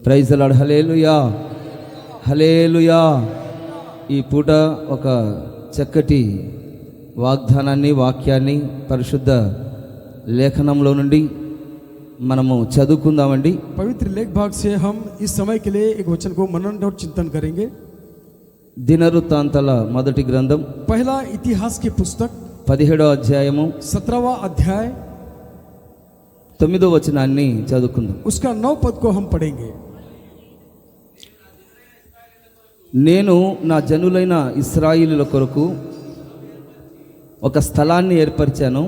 Praise the lord. Hallelujah, hallelujah. ఈ పూట ఒక చక్కటి వాగ్దానాన్ని, వాక్యాన్ని పరిశుద్ధ లేఖనంలో నుండి మనము చదువుకుందామండి. पवित्र लेख भाग से हम इस समय के लिए एक वचन को मनन और चिंतन करेंगे. దినవృత్తాంతాల మొదటి గ్రంథం पहला इतिहास की पुस्तक 17వ అధ్యాయము 17वां अध्याय 9వ వచనాన్ని చదువుకుందాం. उसका 9 पद को हम पढ़ेंगे. నేను నా జనులైన ఇశ్రాయేలుల కొరకు ఒక స్థలాన్ని ఏర్పరిచాను,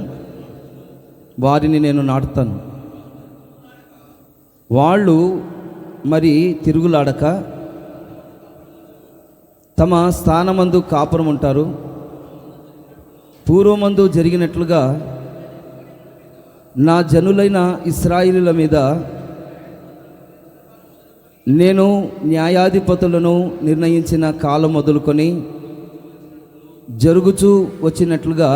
వారిని నేను నాటుతాను. వాళ్ళు మరి తిరుగులాడక తమ స్థానమందు కాపురం ఉంటారు. పూర్వమందు జరిగినట్లుగా నా జనులైన ఇశ్రాయేలుల మీద నేను న్యాయాధిపతులను నిర్ణయించిన కాలం మొదలుకొని జరుగుచూ వచ్చినట్లుగా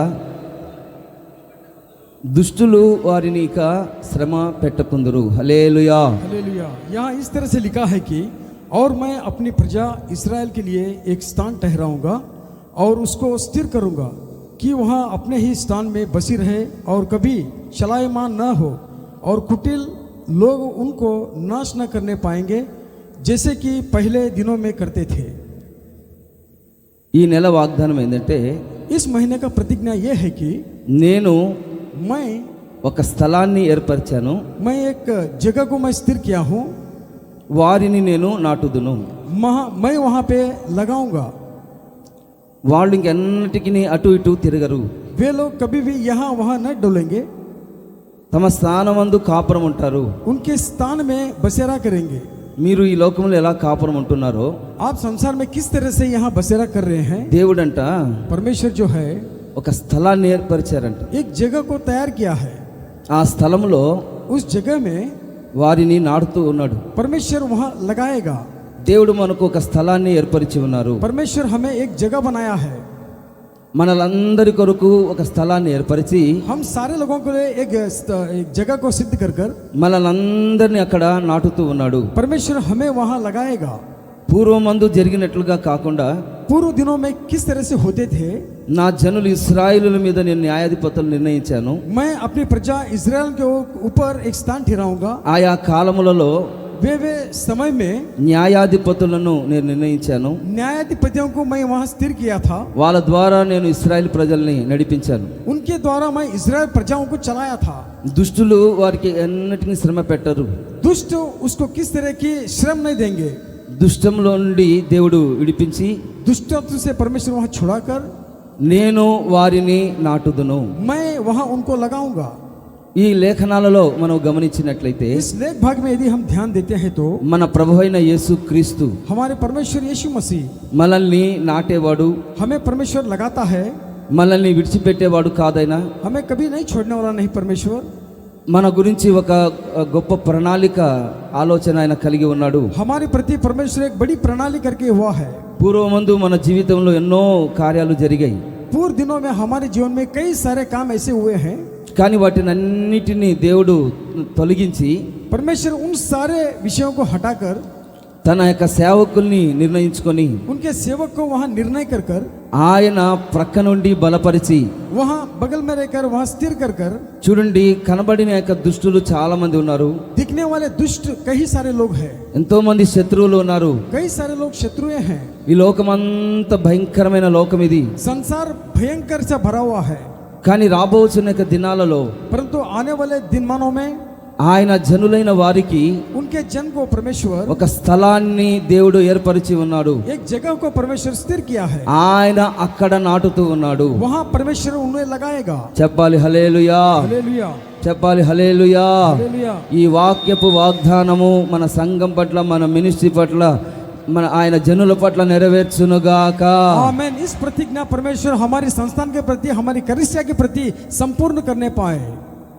దుష్టులు వారిని ఇక శ్రమ పెట్టకుందురు. హల్లెలూయా, हालेलुया. यहाँ इस तरह से लिखा है कि और मैं अपनी प्रजा इस्राएल के लिए एक स्थान ठहराऊंगा और उसको स्थिर करूंगा कि वहाँ अपने ही स्थान में बसी रहे और कभी चलायमान न हो और कुटिल लोग उनको नाश न करने पाएंगे जैसे कि पहले दिनों में करते थे. ఈ నెల వాగ్దానం ఏంటంటే, इस महीने का प्रतिज्ञा ये है कि నేను मैं ఒక స్థలాన్ని ఏర్పరిచాను, एक जगह को मैं स्थिर किया हूँ, వారిని నేను నాటుదును. मैं वहाँ पे लगाऊंगा. వాళ్ళు ఇంకెన్నటికి అటు ఇటు తిరగరు. वे लोग कभी भी यहाँ वहाँ न डोलेंगे, తమ స్థానమందు కాపురం ఉంటారు. उनके स्थान में बसेरा करेंगे. మీరు ఈ లోకంలో ఎలా కాపురం ఉంటున్నారో आप संसार में किस तरह से यहाँ बसेरा कर रहे हैं, దేవుడంట परमेश्वर जो है ఒక స్థలాన్ని ఏర్పరిచారంట. एक जगह को तैयार किया है. ఆ స్థలంలో उस जगह में వారిని నాటుతూ ఉన్నాడు. परमेश्वर वहाँ लगाएगा. దేవుడు మనకు ఒక స్థలాన్ని ఏర్పరిచి ఉన్నారు. परमेश्वर हमें एक जगह बनाया है. మనలందరి కొరకు ఒక స్థలాన్ని ఏర్పరిచి हम सारे लोगों के लिए एक जगह को सिद्ध कर कर మనలందరినీ అక్కడ నాటుతూ ఉన్నాడు. परमेश्वर हमें वहाँ लगाएगा. పూర్వమందు జరిగినట్లుగా కాకుండా पूर्व दिनों में किस तरह से होते थे, నా జనులు ఇశ్రాయేలుల మీద నేను న్యాయాధిపతులు నిర్ణయించాను. मैं अपनी प्रजा इजराइल के ऊपर एक स्थान ठहराऊंगा. ఆయా కాలములలో वे समय में న్యాయాధిపతులను నేను నిర్ణయించాను. न्यायाधिपतियों को मैं वहाँ स्थिर किया था. వాళ్ళ ద్వారా నేను ఇశ్రాయేల్ ప్రజల్ని నడిపించాను. उनके द्वारा मैं इजराइल प्रजाओं को चलाया था. దుష్టులు వారికి ఎన్నటికీ శ్రమ పెట్టరు. दुष्ट उसको किस तरह की श्रम नहीं देंगे. దుష్టంలో నుండి దేవుడు విడిపించి दुष्टत्व से परमेश्वर वहाँ छुड़ाकर నేను వారిని నాటుదును. मैं वहाँ उनको लगाऊंगा. ఈ లేఖనాలలో మనం గమనించినట్లయితే इस लेख भाग में यदि हम ध्यान देते हैं तो మన ప్రభువైన యేసు క్రీస్తు हमारे परमेश्वर यीशु मसीह మనల్ని నాటేవాడు, हमें परमेश्वर लगाता है. మనల్ని విడిచిపెట్టేవాడు కాదైనా. हमें कभी नहीं छोड़ने वाला नहीं परमेश्वर. మన గురించి ఒక గొప్ప ప్రణాళిక, ఆలోచన ఆయన కలిగి ఉన్నాడు. हमारे प्रति परमेश्वर एक बड़ी प्रणाली करके हुआ है. పూర్వమందు మన జీవితంలో ఎన్నో కార్యాలు జరిగాయి, पूर्व दिनों में हमारे जीवन में कई सारे काम ऐसे हुए हैं, కానీ వాటిని అన్నిటినీ దేవుడు తొలగించి परमेश्वर उन सारे विषयों को हटाकर తన యొక్క సేవకుల్ని నిర్ణయించుకొని उनके सेवक को वहाँ निर्णय कर कर ఆయన ప్రక్క నుండి బలపరిచి, वहाँ बगल में रहकर वहाँ स्थिर कर कर చూడండి కనబడిన యొక్క దుష్టులు చాలా మంది ఉన్నారు, दिखने वाले दुष्ट कई सारे लोग हैं, ఎంతో మంది శత్రువులు ఉన్నారు. कई सारे लोग शत्रुएं हैं. ఈ లోకమంత భయంకరమైన లోకం ఇది. संसार भयंकर से भरा हुआ है, కానీ రాబోతున్న యొక్క దినాలలో परंतु आने वाले दिनमानों में ఆయన జనులైన వారికి उनके जन को परमेश्वर ఒక స్థలాన్ని దేవుడు ఏర్పరిచి ఉన్నాడు. एक जगह को परमेश्वर स्थिर किया है. ఆయన అక్కడ నాటుతూ ఉన్నాడు. वहाँ परमेश्वर उन्हें लगाएगा. చెప్పాలి హల్లెలూయా, हालेलुया, చెప్పాలి హల్లెలూయా. हालेलुया. ఈ వాక్యపు వాగ్దానము మన సంఘం పట్ల, మన మినిస్ట్రీ పట్ల, మన ఆయన జనుల పట్ల నెరవేర్చునుగాక. आमीन. इस प्रतिज्ञा परमेश्वर हमारी संस्थान के प्रति, हमारी कलीसिया के प्रति संपूर्ण करने पाए.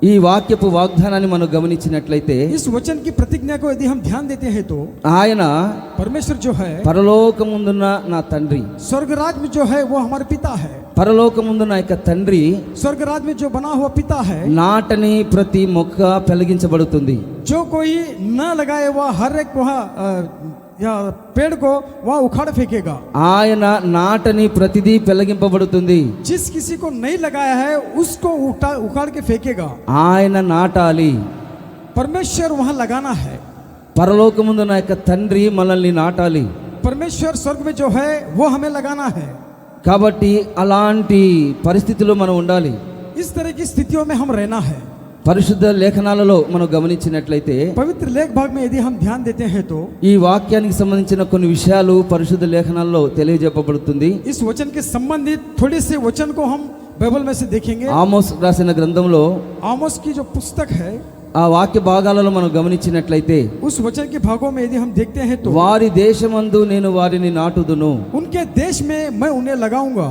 ఈ వాక్యపు వాగ్దానాన్ని మనం గమనించినట్లయితే इस वचन की प्रतिज्ञा को यदि हम ध्यान देते हैं तो ఆయన परमेश्वर जो है పరలోకముందున్న నా తండ్రి, स्वर्ग राज में जो है वो हमारे पिता है. పరలోకముందున్న యొక్క తండ్రి स्वर्ग राज में जो बना हुआ पिता है, నాటని ప్రతి మొక్క పెలిగించబడుతుంది. जो कोई न लगाए वह हर एक वहाँ या पेड़ को वह उखाड़ फेंकेगा। ఆయన నాటని ప్రతిదీ పెళ్లగింపబడుతుంది. जिस किसी को नहीं लगाया है उसको उखाड़ के फेंकेगा। ఆయన నాటాలి. परमेश्वर वहाँ लगाना है। పరలోకముందు నా యొక్క తండ్రి మనల్ని నాటాలి. परमेश्वर स्वर्ग में जो है वो हमें लगाना है। కాబట్టి అలాంటి పరిస్థితిలో మనం ఉండాలి. इस तरह की स्थितियों में हम रहना है। పరిశుద్ధ లేఖనాలలో మనం గమనించినట్లయితే पवित्र लेख भाग में यदि हम ध्यान देते हैं तो ఈ వాక్యానికి సంబంధించిన కొన్ని విషయాలు పరిశుద్ధ లేఖనాల్లో తెలియజెప్పబడుతుంది. इस वचन के संबंधित थोड़े से वचन को हम बाइबल में से देखेंगे। ఆమోస్ రాసిన గ్రంథంలో आमोस की जो पुस्तक है ఆ వాక్య భాగాలలో మనం గమనించినట్లయితే उस वचन के भागों में यदि हम देखते हैं तो వారి దేశమందు నేను వారిని నాటుదును, उनके देश में मैं उन्हें लगाऊंगा।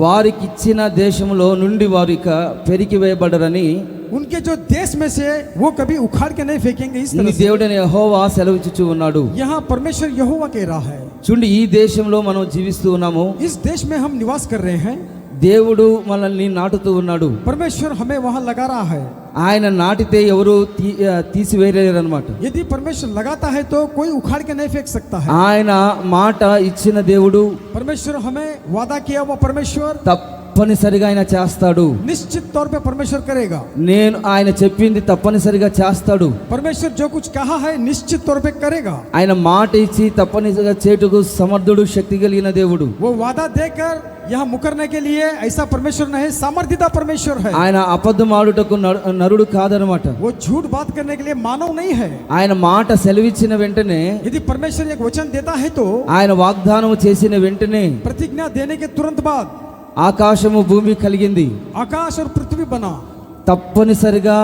వారికిచ్చిన దేశంలో నుండి వారు ఇక పెరికివేయబడరని उनके जो देश में से वो कभी उखाड़ के नहीं फेंकेंगे। इस నీ तरह से దేవుడైన యెహోవా సెలవిచ్చుచు ఉన్నాడు. यहाँ परमेश्वर यहोवा कह रहा है। చూడండి, ఈ దేశంలో మనం జీవిస్తూ ఉన్నాము. इस देश में हम निवास कर रहे हैं। దేవుడు మనల్ని నాటుతూ ఉన్నాడు. परमेश्वर हमें वहाँ लगा रहा है। ఆయన నాటితే ఎవరు తీసివేయలేరు అన్నమాట. यदि परमेश्वर लगाता है तो कोई उखाड़ के नहीं फेंक सकता है। ఆయన మాట ఇచ్చిన దేవుడు परमेश्वर हमें वादा किया हुआ परमेश्वर తప్పనిసరిగా ఆయన చేస్తాడు. निश्चित तौर पे परमेश्वर करेगा। నేను ఆయన చెప్పింది తప్పనిసరిగా చేస్తాడు. परमेश्वर जो कुछ कहा है निश्चित तौर पे करेगा। ఆయన మాట ఇచ్చి తప్పనిసరిగా చేటుకు సమర్థుడు, శక్తి కలిగిన దేవుడు. वो वादा देकर यहाँ मुकरने के लिए ऐसा परमेश्वर नहीं, सामर्थ्यता परमेश्वर है। ఆయన అబద్ధం ఆడుటకు నరుడు కాదనమాట. वो झूठ बात करने के लिए मानव नहीं है। ఆయన మాట సెలవిచ్చిన వెంటనే, यदि परमेश्वर एक वचन देता है तो ఆయన వాగ్దానం చేసిన వెంటనే प्रतिज्ञा देने के तुरंत बाद ఆకాశము భూమి కలిగింది. आकाश और पृथ्वी बना। తప్పనిసరిగా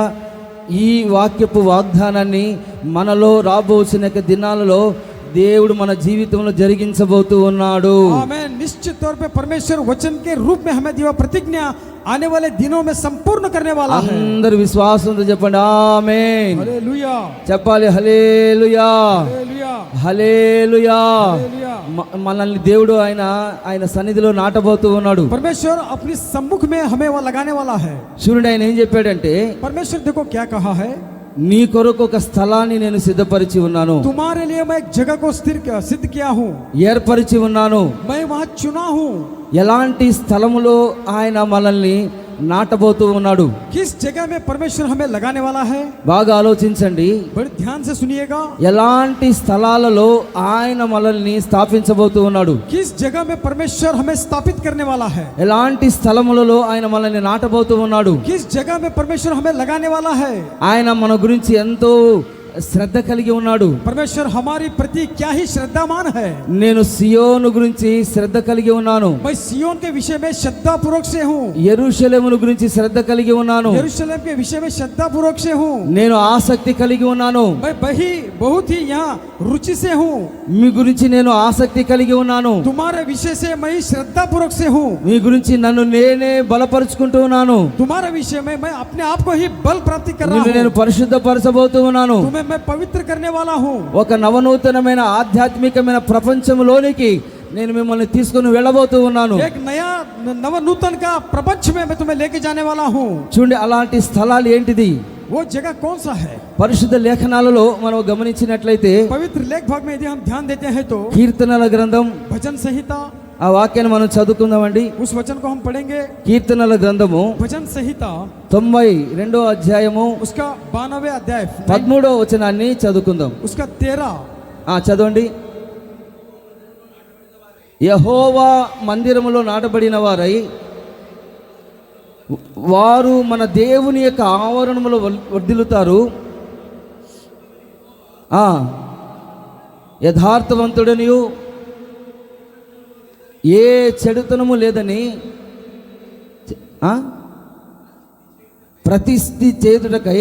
ఈ వాక్యపు వాగ్దానాన్ని మనలో రాబోసిన దినాలలో దేవుడు మన జీవితంలో జరిగించబోతూ ఉన్నాడు. आमेन। निश्चित तौर पे परमेश्वर वचन के रूप में हमें दिया प्रतिज्ञा आने वाले दिनों में संपूर्ण करने वाला है। అందరు విశ్వాసంతో చెప్పండి ఆమేన్. हालेलुया, చెప్పాలి హల్లెలూయా, हालेलुया, హల్లెలూయా. हालेलुया। మనల్ని దేవుడు ఆయన సన్నిధిలో నాటబోతూ ఉన్నాడు. परमेश्वर अपनी सम्मुख में हमें वह लगाने वाला है। చూడండి, ఆయన ఏం చెప్పాడంటే, परमेश्वर देखो क्या कहा है। నీ కొరకు ఒక స్థలాన్ని నేను సిద్ధపరిచి ఉన్నాను, तुम्हारे लिए मैं एक जगह को सिद्ध किया हूँ, ఏర్పరిచి ఉన్నాను. मैं वहाँ चुना हूँ। ఎలాంటి స్థలములో ఆయన మనల్ని నాటబోతూ ఉన్నాడు? किस जगह में परमेश्वर हमें लगाने वाला है? బాగా ఆలోచించండి. बड़े ध्यान से सुनिएगा। ఎలాంటి స్థలాలలో ఆయన మనల్ని స్థాపించబోతూ ఉన్నాడు? किस जगह में परमेश्वर हमें स्थापित करने वाला है? ఎలాంటి స్థలములలో ఆయన మనల్ని నాటబోతూ ఉన్నాడు? किस जगह में परमेश्वर हमें लगाने वाला है? ఆయన మన గురించి ఎంతో శ్రద్ధ కలిగి ఉన్నాడు. परमेश्वर हमारी प्रति क्या ही श्रद्धामान है। నేను సియోను గురించి శ్రద్ధ కలిగి ఉన్నాను, मैं सियोन के विषय में श्रद्धा पूर्वक से हूँ, యెరూషలేమును గురించి శ్రద్ధ కలిగి ఉన్నాను, यरूशलेम के विषय में श्रद्धा पूर्वक से हूँ, నేను ఆసక్తి కలిగి ఉన్నాను, मैं बहुत ही यहाँ रुचि से हूँ, మీ గురించి నేను ఆసక్తి కలిగి ఉన్నాను, तुम्हारे विषय से मैं श्रद्धा पूर्वक से हूँ, మీ గురించి నన్ను నేనే బలపరుచుకుంటూ ఉన్నాను, तुम्हारे विषय में मैं अपने आप को ही बल प्राप्ति कर रहा నిన్ను నేను हूँ, పరిశుద్ధపరచబోతూ ఉన్నాను. तुम्हें मैं पवित्र करने वाला हूँ। ఒక నవనూతనమైన ఆధ్యాత్మికమైన ప్రపంచంలోనికి నేను మిమ్మల్ని తీసుకొని వెళ్ళబోతూ ఉన్నాను. एक नया नवनूतन का प्रपंच में मैं तुम्हें लेके जाने वाला हूँ। చూడండి, అలాంటి స్థలాలు ఏంటిది? वो जगह कौन सा है? పరిశుద్ధ లేఖనాలలో మనం గమనించినట్లయితే पवित्र लेख भाग में यदि हम ध्यान देते हैं तो కీర్తనల గ్రంథం, भजन संहिता, ఆ వాక్యాన్ని మనం చదువుకుందామండి. उस वचन को हम पढ़ेंगे। కీర్తనల గ్రంథము भजन संहिता 92వ అధ్యాయము उसका 92वें अध्याय 13వ వచనాన్ని చదువుకుందాం. उसका 13। చదవండి. యెహోవా మందిరములో నాటబడిన వారై వారు మన దేవుని యొక్క ఆవరణములో వర్ధిల్లుతారు. యథార్థవంతుడనియు ఏ చెడుతనము లేదని ప్రతిష్ఠి చేతుటకై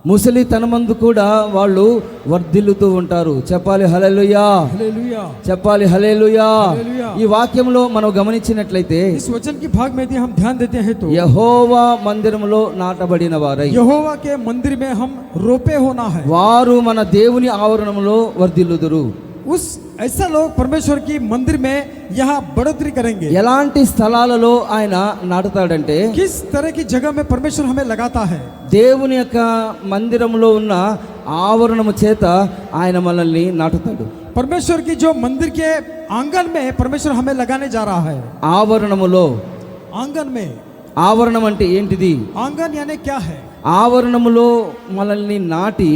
ముసలి తనమందు కూడా వాళ్ళు వర్ధిల్లుతూ ఉంటారు. చెప్పాలి హల్లెలూయా, हालेलुया, చెప్పాలి హల్లెలూయా. హల్లెలూయా. ఈ వాక్యంలో మనం గమనించినట్లయితే इस वचन की भाग में यदि हम ध्यान देते हैं तो యెహోవా మందిరములో నాటబడిన వారై यहोवा के मंदिर में हम रोपे होना है। వారు మన దేవుని ఆవరణములో వర్ధిల్లుదురు. उस ऐसा लोग परमेश्वर की मंदिर में यहाँ बढ़ोतरी करेंगे। ఎలాంటి స్థలాలలో ఆయన నాటుతాడంటే किस तरह की जगह में परमेश्वर हमें लगाता है? దేవుని యొక్క మందిరంలో ఉన్న ఆవరణము చేత ఆయన మనల్ని నాటుతాడు. परमेश्वर की जो मंदिर के आंगन में परमेश्वर हमें लगाने जा रहा है। ఆవరణములో, आंगन में, ఆవరణం అంటే ఏంటిది? आंगन यानी क्या है? ఆవరణములో మనల్ని నాటి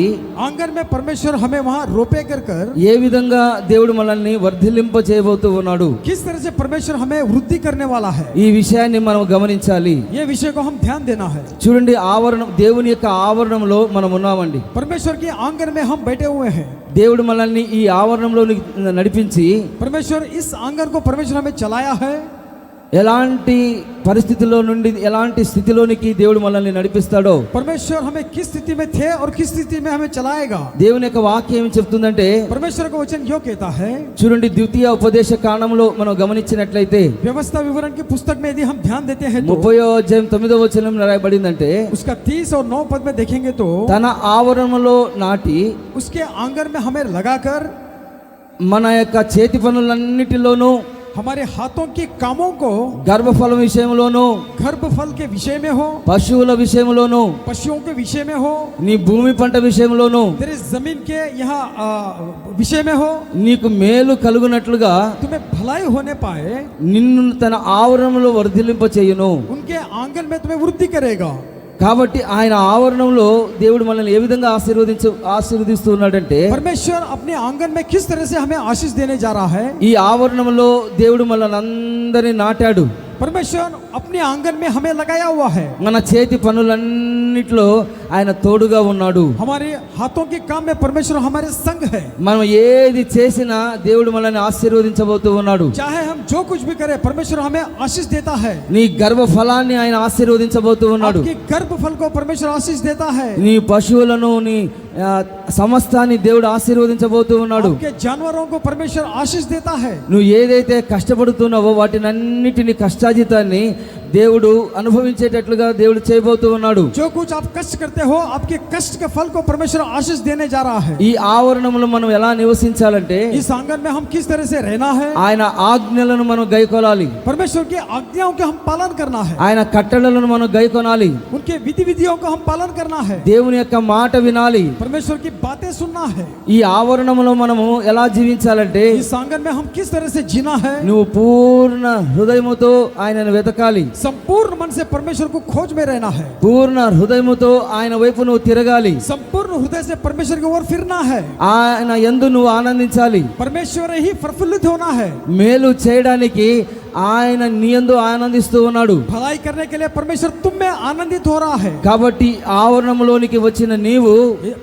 आंगन में परमेश्वर हमें वहाँ रोपे कर कर ఏ విధంగా దేవుడు మనల్ని వర్ధిల్లింప చేయబోతూ ఉన్నాడు, किस तरह से परमेश्वर हमें वृद्धि करने वाला है, ఈ విషయాన్ని మనం గమనించాలి. ये विषय को हम ध्यान देना है। చూడండి, ఆవరణం, దేవుని యొక్క ఆవరణంలో మనం ఉన్నామండి. परमेश्वर के आंगन में हम बैठे हुए हैं। దేవుడు మనల్ని ఈ ఆవరణంలో నడిపించి परमेश्वर इस आंगन को परमेश्वर हमें चलाया है। ఎలాంటి పరిస్థితుల్లో నుండి ఎలాంటి స్థితిలోనికి దేవుడు మనల్ని నడిపిస్తాడో, परमेश्वर हमें किस स्थिति में थे और किस स्थिति में हमें चलाएगा, దేవుని యొక్క వాక్యం ఏమి చెప్తుందంటే, परमेश्वर का वचन यो कहता है। చూడండి, ద్వితీయ ఉపదేశ కాండంలో మనం గమనించినట్లయితే व्यवस्था विवरण की पुस्तक में यदि हम ध्यान देते हैं तो 30వ అధ్యాయం 9వ వచనం రాయబడిందంటే, उसका 30 और 9 पद में देखेंगे तो తన ఆవరణలో నాటి उसके आंगन में हमें लगाकर మన యొక్క చేతి పనులన్నిటిలోనూ, हमारे हाथों के कामों को, గర్భఫలం విషయంలోనూ, गर्भ फल के विषय में हो, పశువుల విషయంలోనూ, पशुओं के विषय में हो, నీ భూమి పంట విషయంలోనూ, तेरे जमीन के यहाँ विषय में हो, నీకు మేలు కలుగునట్లుగా तुम्हें भलाई होने पाए, నిన్ను తన ఆవరణంలో వర్ధిల్లింప చేయును. उनके आंगन में तुम्हें वृद्धि करेगा। కాబట్టి ఆయన ఆవరణంలో దేవుడు మనల్ని ఏ విధంగా ఆశీర్వదిస్తూ ఉన్నాడంటే, परमेश्वर अपने आंगन में किस तरह से हमें आशीष देने जा रहा है। ఈ ఆవరణంలో దేవుడు మనల్ని అందరినీ నాటాడు. परमेश्वर अपने आंगन में हमें लगाया हुआ है। మన చేతి పనులన్నిట్లో ఆయన తోడుగా ఉన్నాడు. हमारे हाथों के काम में परमेश्वर हमारे संग है। మనం ఏది చేసినా దేవుడు మనల్ని ఆశీర్వదించబోతూ ఉన్నాడు. चाहे हम जो कुछ भी करें परमेश्वर हमें आशीष देता है। నీ గర్భ ఫలాన్ని ఆయన ఆశీర్వదించబోతూ ఉన్నాడు. आपके गर्भ फल को परमेश्वर आशीष देता है। నీ పశువులను, నీ సమస్తాన్ని దేవుడు ఆశీర్వదించబోతూ ఉన్నాడు. आपके जानवरों को परमेश्वर आशीष देता है। నువ్వు ఏదైతే కష్టపడుతున్నావో వాటినన్నిటిని కష్టాజితాన్ని దేవుడు అనుభవించేటట్లుగా దేవుడు చేయబోతూ ఉన్నాడు. जो कुछ आप कष्ट करते हो आपके कष्ट के फल को परमेश्वर आशीष देने जा रहा है। ఈ ఆవరణంలో మనం ఎలా నివసించాలంటే, इस आंगन में हम किस तरह से रहना है, ఆయన ఆజ్ఞలను మనం గైకొనాలి. परमेश्वर की आज्ञाओं का हम पालन करना है। ఆయన కట్టడలను మనం గైకొనాలి. उनके विधि विधियों का हम पालन करना है। దేవుని యొక్క మాట వినాలి. परमेश्वर की बातें सुनना है। ఈ ఆవరణంలో మనము ఎలా జీవించాలంటే, इस आंगन में हम किस तरह से जीना है, నువ్వు పూర్ణ హృదయముతో ఆయనను వెతకాలి. संपूर्ण मन से परमेश्वर को खोज में रहना है। పూర్ణ హృదయముతో ఆయన వైపు నువ్వు తిరగాలి. संपूर्ण हृदय से परमेश्वर की ओर फिरना है। ఆయన యందు నువ్వు ఆనందించాలి. परमेश्वर ही प्रफुल्लित होना है। మేలు చేయడానికి ఆయన నీ యందు ఆనందిస్తూ ఉన్నాడు. भलाई करने के लिए परमेश्वर तुम में आनंदित हो रहा है। కాబట్టి ఆవరణంలోనికి వచ్చిన నీవు,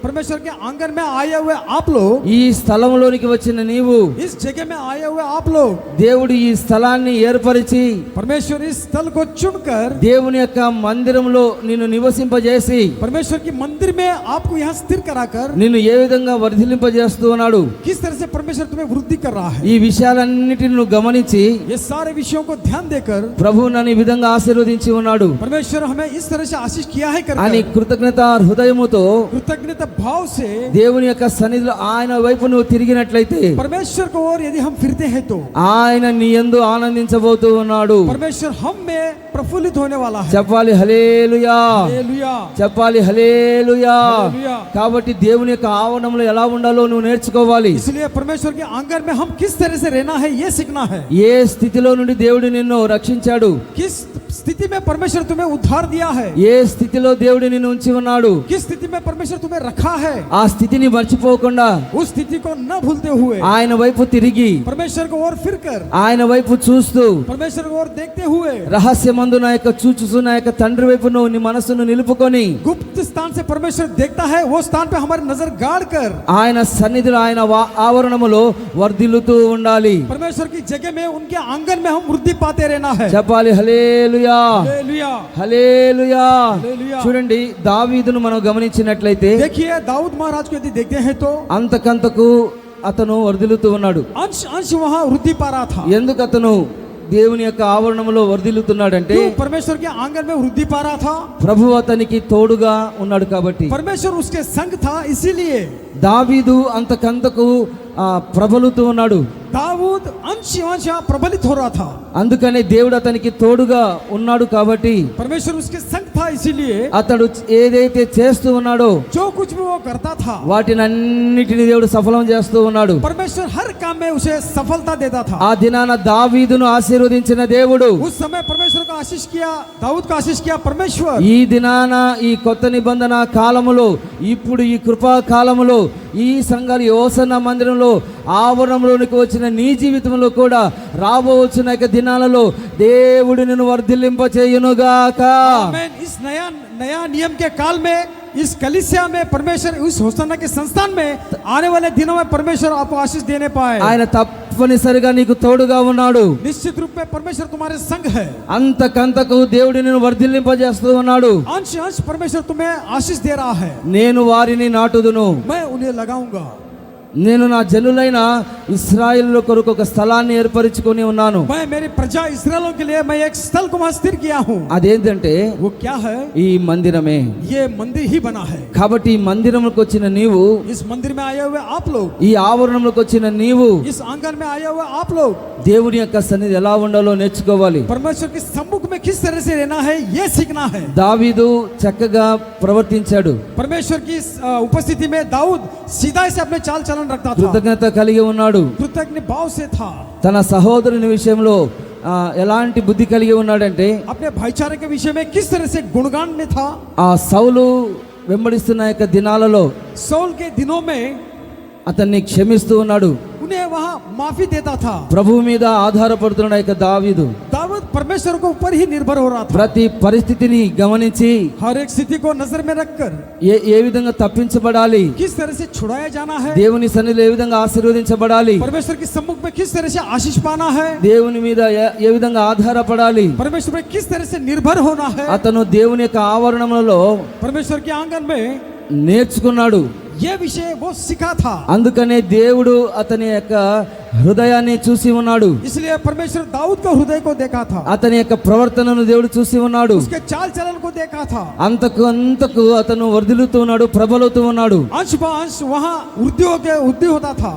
परमेश्वर के आंगन में आए हुए आप लोग, ఈ స్థలంలోనికి వచ్చిన నీవు, इस जगह में आए हुए आप लोग, దేవుడు ఈ స్థలాన్ని ఏర్పరిచి परमेश्वर इस स्थल को चुनकर దేవుని యొక్క మందిరంలో నిన్ను నివసింపజేసి परमेश्वर की मंदिर में आपको यहाँ स्थिर कराकर నిన్ను ఏ విధంగా వర్ధిల్లింపజేస్తూ ఉన్నాడు. किस तरह से परमेश्वर तुम्हें वृद्धि कर रहा है। ఈ విషయాలన్నిటిని నువ్వు గమనించి ये सारे विषयों को ध्यान देकर ప్రభు నన్ను ఈ విధంగా ఆశీర్వదించి ఉన్నాడు परमेश्वर हमें इस तरह से आशीष किया है అని कर కృతజ్ఞత హృదయముతో कृतज्ञता भाव से దేవుని యొక్క సన్నిధిలో ఆయన వైపు నువ్వు తిరిగినట్లయితే परमेश्वर को और यदि हम फिरते हैं तो ఆయన నీ యందు ఆనందించబోతూ ఉన్నాడు. परमेश्वर हम में प्रफुल्लित होने वाला है। చెప్పాలి హల్లెలూయా, हालेलुया, చెప్పాలి హల్లెలూయా. हालेलुया। కాబట్టి దేవుని యొక్క ఆవరణంలో ఎలా ఉండాలో నువ్వు నేర్చుకోవాలి. इसलिए परमेश्वर के आंगन में हम किस तरह से रहना है ये सीखना है। ఏ స్థితిలో నుండి దేవుడు నిన్ను రక్షించాడు, किस स्थिति में परमेश्वर तुम्हें उद्धार दिया है, ఏ స్థితిలో దేవుడు నిన్ను ఉంచి ఉన్నాడు, किस स्थिति में परमेश्वर तुम्हें रखा है, ఆ స్థితిని మర్చిపోకుండా उस स्थिति को न भूलते हुए ఆయన వైపు తిరిగి परमेश्वर को और फिरकर ఆయన వైపు చూస్తూ परमेश्वर को और देखते हुए రహస్యమందు నా యొక్క చూచుచు నా యొక్క తండ్రి వైపు నువ్వు నీ మనసును నిలుపుకొని गुप्त स्थान से परमेश्वर देखता है, वो स्थान पे हमारी नजर गाड़ कर ఆయన సన్నిధిలో ఆయన ఆవరణములో వర్ధిల్లుతూ ఉండాలి. परमेश्वर की जगह में उनके आंगन में हम वृद्धि पाते रहना है। చెప్పాలి హల్లెలూయా, हालेलुया, హల్లెలూయా. हालेलुया। చూడండి, దావీదును మనం గమనించినట్లయితే देखिए दाऊद महाराज को यदि देखते हैं तो అంతకంతకు అతను వర్ధిల్లుతూ ఉన్నాడు. अंश अंश वहाँ वृद्धि पा रहा था। ఎందుకు అతను దేవుని యొక్క ఆవరణంలో వర్ధిల్లుతున్నాడంటే क्यों परमेश्वर के आंगन में वृद्धि पा रहा था? ప్రభు అతనికి తోడుగా ఉన్నాడు కాబట్టి. परमेश्वर उसके संग था, इसीलिए దావీదు అంతకంతకు ప్రబలుతూ ఉన్నాడు. दाऊद अंश प्रबलित हो रहा था, అందుకనే దేవుడు అతనికి తోడుగా ఉన్నాడు కాబట్టి परमेश्वर उसके संग था, इसीलिए అతడు ఏదైతే చేస్తూ ఉన్నాడో जो कुछ भी वो करता था వాటినన్నిటిని దేవుడు సఫలం చేస్తూ ఉన్నాడు. परमेश्वर हर काम में उसे सफलता देता था। ఆ దినాన దావీదును ఆశీర్వదించిన దేవుడు उस समय परमेश्वर का आशीष किया, दाऊद का आशीष किया परमेश्वर। ఈ దినాన ఈ కొత్త నిబంధన కాలములో, ఇప్పుడు ఈ కృపా కాలములో, ఈ సంఘాల యోసన మందిరంలో ఆవరణంలోనికి వచ్చిన నీ జీవితంలో కూడా రాబోచున్న దినాలలో దేవుడు నిన్ను వర్ధిల్లింప చేయునుగాక. आमीन। इस नया नियम के काल में, इस कलीसिया में परमेश्वर, उस होसन्ना के संस्थान में आने वाले दिनों में परमेश्वर आपको आशीष देने पाए। ఆయన తప్పనిసరిగా నీకు తోడుగా ఉన్నాడు. निश्चित रूप में परमेश्वर तुम्हारे संग है। అంతకంతకు దేవుడు నిన్ను వర్ధిల్లింపజేస్తూ ఉన్నాడు. अंश अंश परमेश्वर तुम्हें आशीष दे रहा है। నేను వారిని నాటుదును, मैं उन्हें लगाऊंगा। నేను నా జనులైన ఇశ్రాయేలు కొరకు ఒక స్థలాన్ని ఏర్పరచుకొని ఉన్నాను. मैं मेरी प्रजा इस्राएलों के लिए मैं एक स्थल को वहां स्थिर किया हूँ। అదేంటంటే वो क्या है? ఈ మందిరమే. ये मंदिर ही बना है। కాబట్టి ఈ మందిరంలోకి వచ్చిన నీవు, इस मंदिर में आए हुए आप लोग, ఈ ఆవరణంలోకి వచ్చిన నీవు इस आंगन में आए हुए आप लोग దేవుని యొక్క సన్నిధి ఎలా ఉండాలో నేర్చుకోవాలి. परमेश्वर के सम्मुख में किस तरह से रहना है ये सीखना है। దావీదు చక్కగా ప్రవర్తించాడు. परमेश्वर की उपस्थिति में दाऊद सीधा से अपने चाल चलन रखता था, కృతజ్ఞత కలిగి ఉన్నాడు. कृतज्ञ भाव से था। తన సహోదరుని విషయంలో ఎలాంటి బుద్ధి కలిగి ఉన్నాడంటే, अपने भाईचारे के विषय में किस तरह से गुणगान में था। ఆ సౌలు వెంబడిస్తున్న యొక్క దినాలలో सौल के दिनों में అతన్ని క్షమిస్తూ ఉన్నాడు. उन्हें वहां माफी देता था। ప్రభువు మీద ఆధారపడుతున్న యొక్క దావీదు दाऊद परमेश्वर को ऊपर ही निर्भर हो रहा था। ప్రతి పరిస్థితిని గమనించి हर एक स्थिति को नजर में रखकर ఏ విధంగా తప్పించబడాలి, किस तरह से छुड़ाया जाना है, దేవుని సన్నిధిలో ఏ విధంగా ఆశీర్వదించబడాలి, परमेश्वर के सम्मुख में किस तरह से आशीष पाना है, దేవుని మీద ఏ విధంగా ఆధారపడాలి, परमेश्वर में किस तरह से निर्भर होना है, అతను దేవుని యొక్క ఆవరణములలో परमेश्वर के आंगन में నేర్చుకున్నాడు. यह विषय वो सीखा था। అందుకనే దేవుడు అతని యొక్క హృదయాన్ని చూసి ఉన్నాడు. इसलिए परमेश्वर दाऊद का हृदय को देखा था, అతని యొక్క ప్రవర్తనను దేవుడు చూసి ఉన్నాడు. उसके चाल चलन को देखा था। అంతకు అతను వర్ధిల్లుతూ ఉన్నాడు, ప్రబలుతూ ఉన్నాడు. अंश ब अंश वहाँ वृद्धि होता था।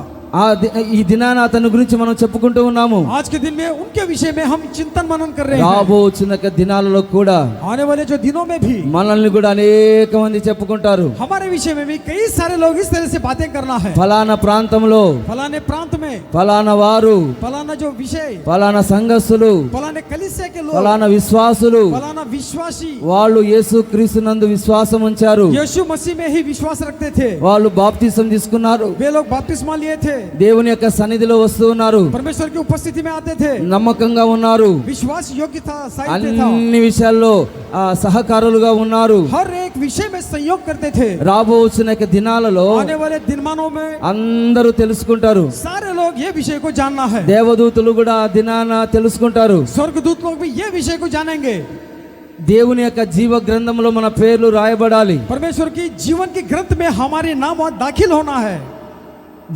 ఈ దినాన అతని గురించి మనం చెప్పుకుంటూ ఉన్నాము. आज के दिन में उनके विषय में हम चिंतन मनन कर रहे हैं। రాబోచున్న దినాలలో కూడా आने वाले जो दिनों में भी మనల్ని కూడా అనేక మంది చెప్పుకుంటారు. हमारे विषय में भी कई सारे लोग इस तरह से बातें करना है। ఫలానా ప్రాంతంలో फलाने प्रांत में ఫలానా వారు, फलाना जो विषय, ఫలానా సంఘస్థులు, फलाने कलीसिया के लोग, ఫలానా విశ్వాసులు, फलाना विश्वासी, వాళ్ళు యేసు క్రీస్తునందు విశ్వాసం ఉంచారు, यीशु मसीह में ही विश्वास रखते थे, వాళ్ళు బాప్తిసం తీసుకున్నారు, वे लोग बपतिस्मा लिए थे, దేవుని యొక్క సన్నిధిలో వస్తూ ఉన్నారు, परमेश्वर की उपस्थिति में आते थे, నమ్మకంగా ఉన్నారు, विश्वास योग्य था, साहित्य था, అన్ని విషయాల్లో సహకారులుగా ఉన్నారు, हर एक विषय में सहयोग करते थे। రాబోచున్న దినాలలో आने वाले दिनमानों में అందరూ తెలుసుకుంటారు. सारे लोग ये विषय को जानना है। దేవదూతలు కూడా ఆ దినాన తెలుసుకుంటారు. स्वर्गदूत लोग भी ये विषय को जानेंगे। దేవుని యొక్క జీవ గ్రంథంలో మన పేర్లు రాయబడాలి. परमेश्वर की जीवन की ग्रंथ में हमारे नाम दाखिल होना है।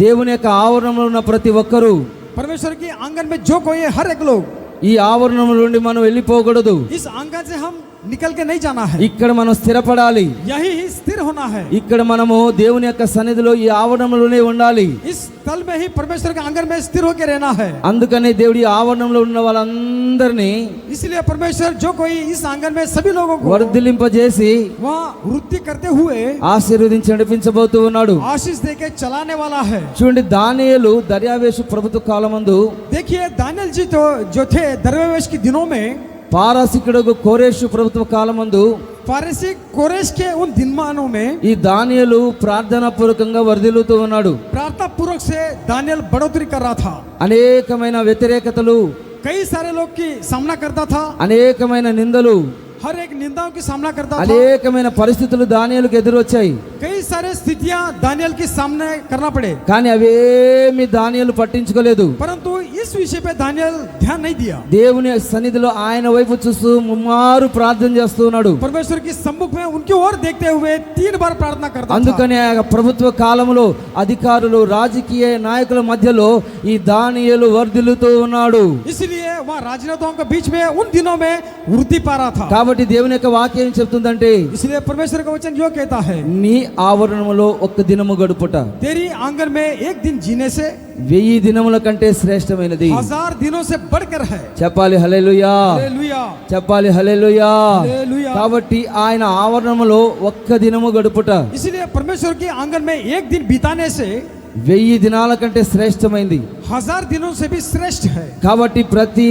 దేవుని యొక్క ఆవరణంలో ఉన్న ప్రతి ఒక్కరూ, परमेश्वर के आंगन में जो कोई है, हर एक लोग, ఈ ఆవరణం నుండి మనం వెళ్ళిపోకూడదు. इस आंगन से हम निकल के नहीं जाना है, ఇక్కడ మనం స్థిరపడాలి. यही ही स्थिर होना है। ఇక్కడ మనము దేవుని యొక్క సన్నిధిలో ఈ ఆవరణంలోనే ఉండాలి. इस तल में ही परमेश्वर के आंगन में स्थिर होकर रहना है। అందుకనే దేవుడి ఆవరణంలో ఉన్న వాళ్ళందరినీ इसलिए परमेश्वर जो कोई इस आंगन में सभी लोगों को వర్ధిల్లింపజేసి वहाँ वृद्धि करते हुए ఆశీర్వదించి నడిపించబోతూ ఉన్నాడు. आशीष देके चलाने वाला है। చూడండి, దానియేలు దర్యావేషు ప్రభుత్వ కాలమందు देखिए दानियल जी तो जो थे दरवेश के दिनों में, పారసికుడు కోరేషు ప్రభుత్వ కాలమందు फारसी कोरेश के उन दिनमानों में ఈ దానియేలు ప్రార్థనా పూర్వకంగా వర్ధిల్లుతూ ఉన్నాడు. प्रार्थना पूर्वक से दानियल बढ़ोतरी कर रहा था, అనేకమైన వ్యతిరేకతలు, कई सारे लोग की सामना करता था, అనేకమైన నిందలు, हर एक निंदाओं की सामना करता था, అనేకమైన పరిస్థితులు దానియేలుకు ఎదురొచ్చాయి. कई सारे स्थितियां दानियल के सामने करना पड़े, కానీ అవేమి దానియేలు పట్టించుకోలేదు. परंतु इस विषय पे दानियल ध्यान नहीं दिया। దేవుని సన్నిధిలో ఆయన వైపు చూస్తూ ముమ్మారు ప్రార్థన చేస్తూ ఉన్నాడు. परमेश्वर के सम्मुख में उनकी ओर देखते हुए 3 बार प्रार्थना करता था। అందుకనే ఆ ప్రభుత్వ కాలంలో అధికారులు, రాజకీయ నాయకుల మధ్యలో ఈ దానియేలు వర్ధిల్లుతూ ఉన్నాడు. इसलिए वहाँ राजनेताओं के बीच में उन दिनों में वृद्धि पा रहा था। కాబట్టి దేవుని యొక్క వాక్యం ఏం చెప్తుందంటే इसलिए परमेश्वर का वचन यो कहता है, నీ ఆవరణములో ఒక్క దినము గడుపుట तेरी आंगन में एक दिन जीने से 1000 దినముల కంటే శ్రేష్టమైనది. 1000 दिनों से बढ़कर है। చెప్పాలి హల్లెలూయా, हालेलुया, చెప్పాలి హల్లెలూయా. हालेलुया। కాబట్టి ఆయన ఆవరణములో ఒక్క దినము గడుపుట इसलिए परमेश्वर के आंगन में एक दिन बिताने से 1000 దినాల కంటే శ్రేష్టమైంది. 1000 दिनों से भी श्रेष्ठ है। కాబట్టి ప్రతి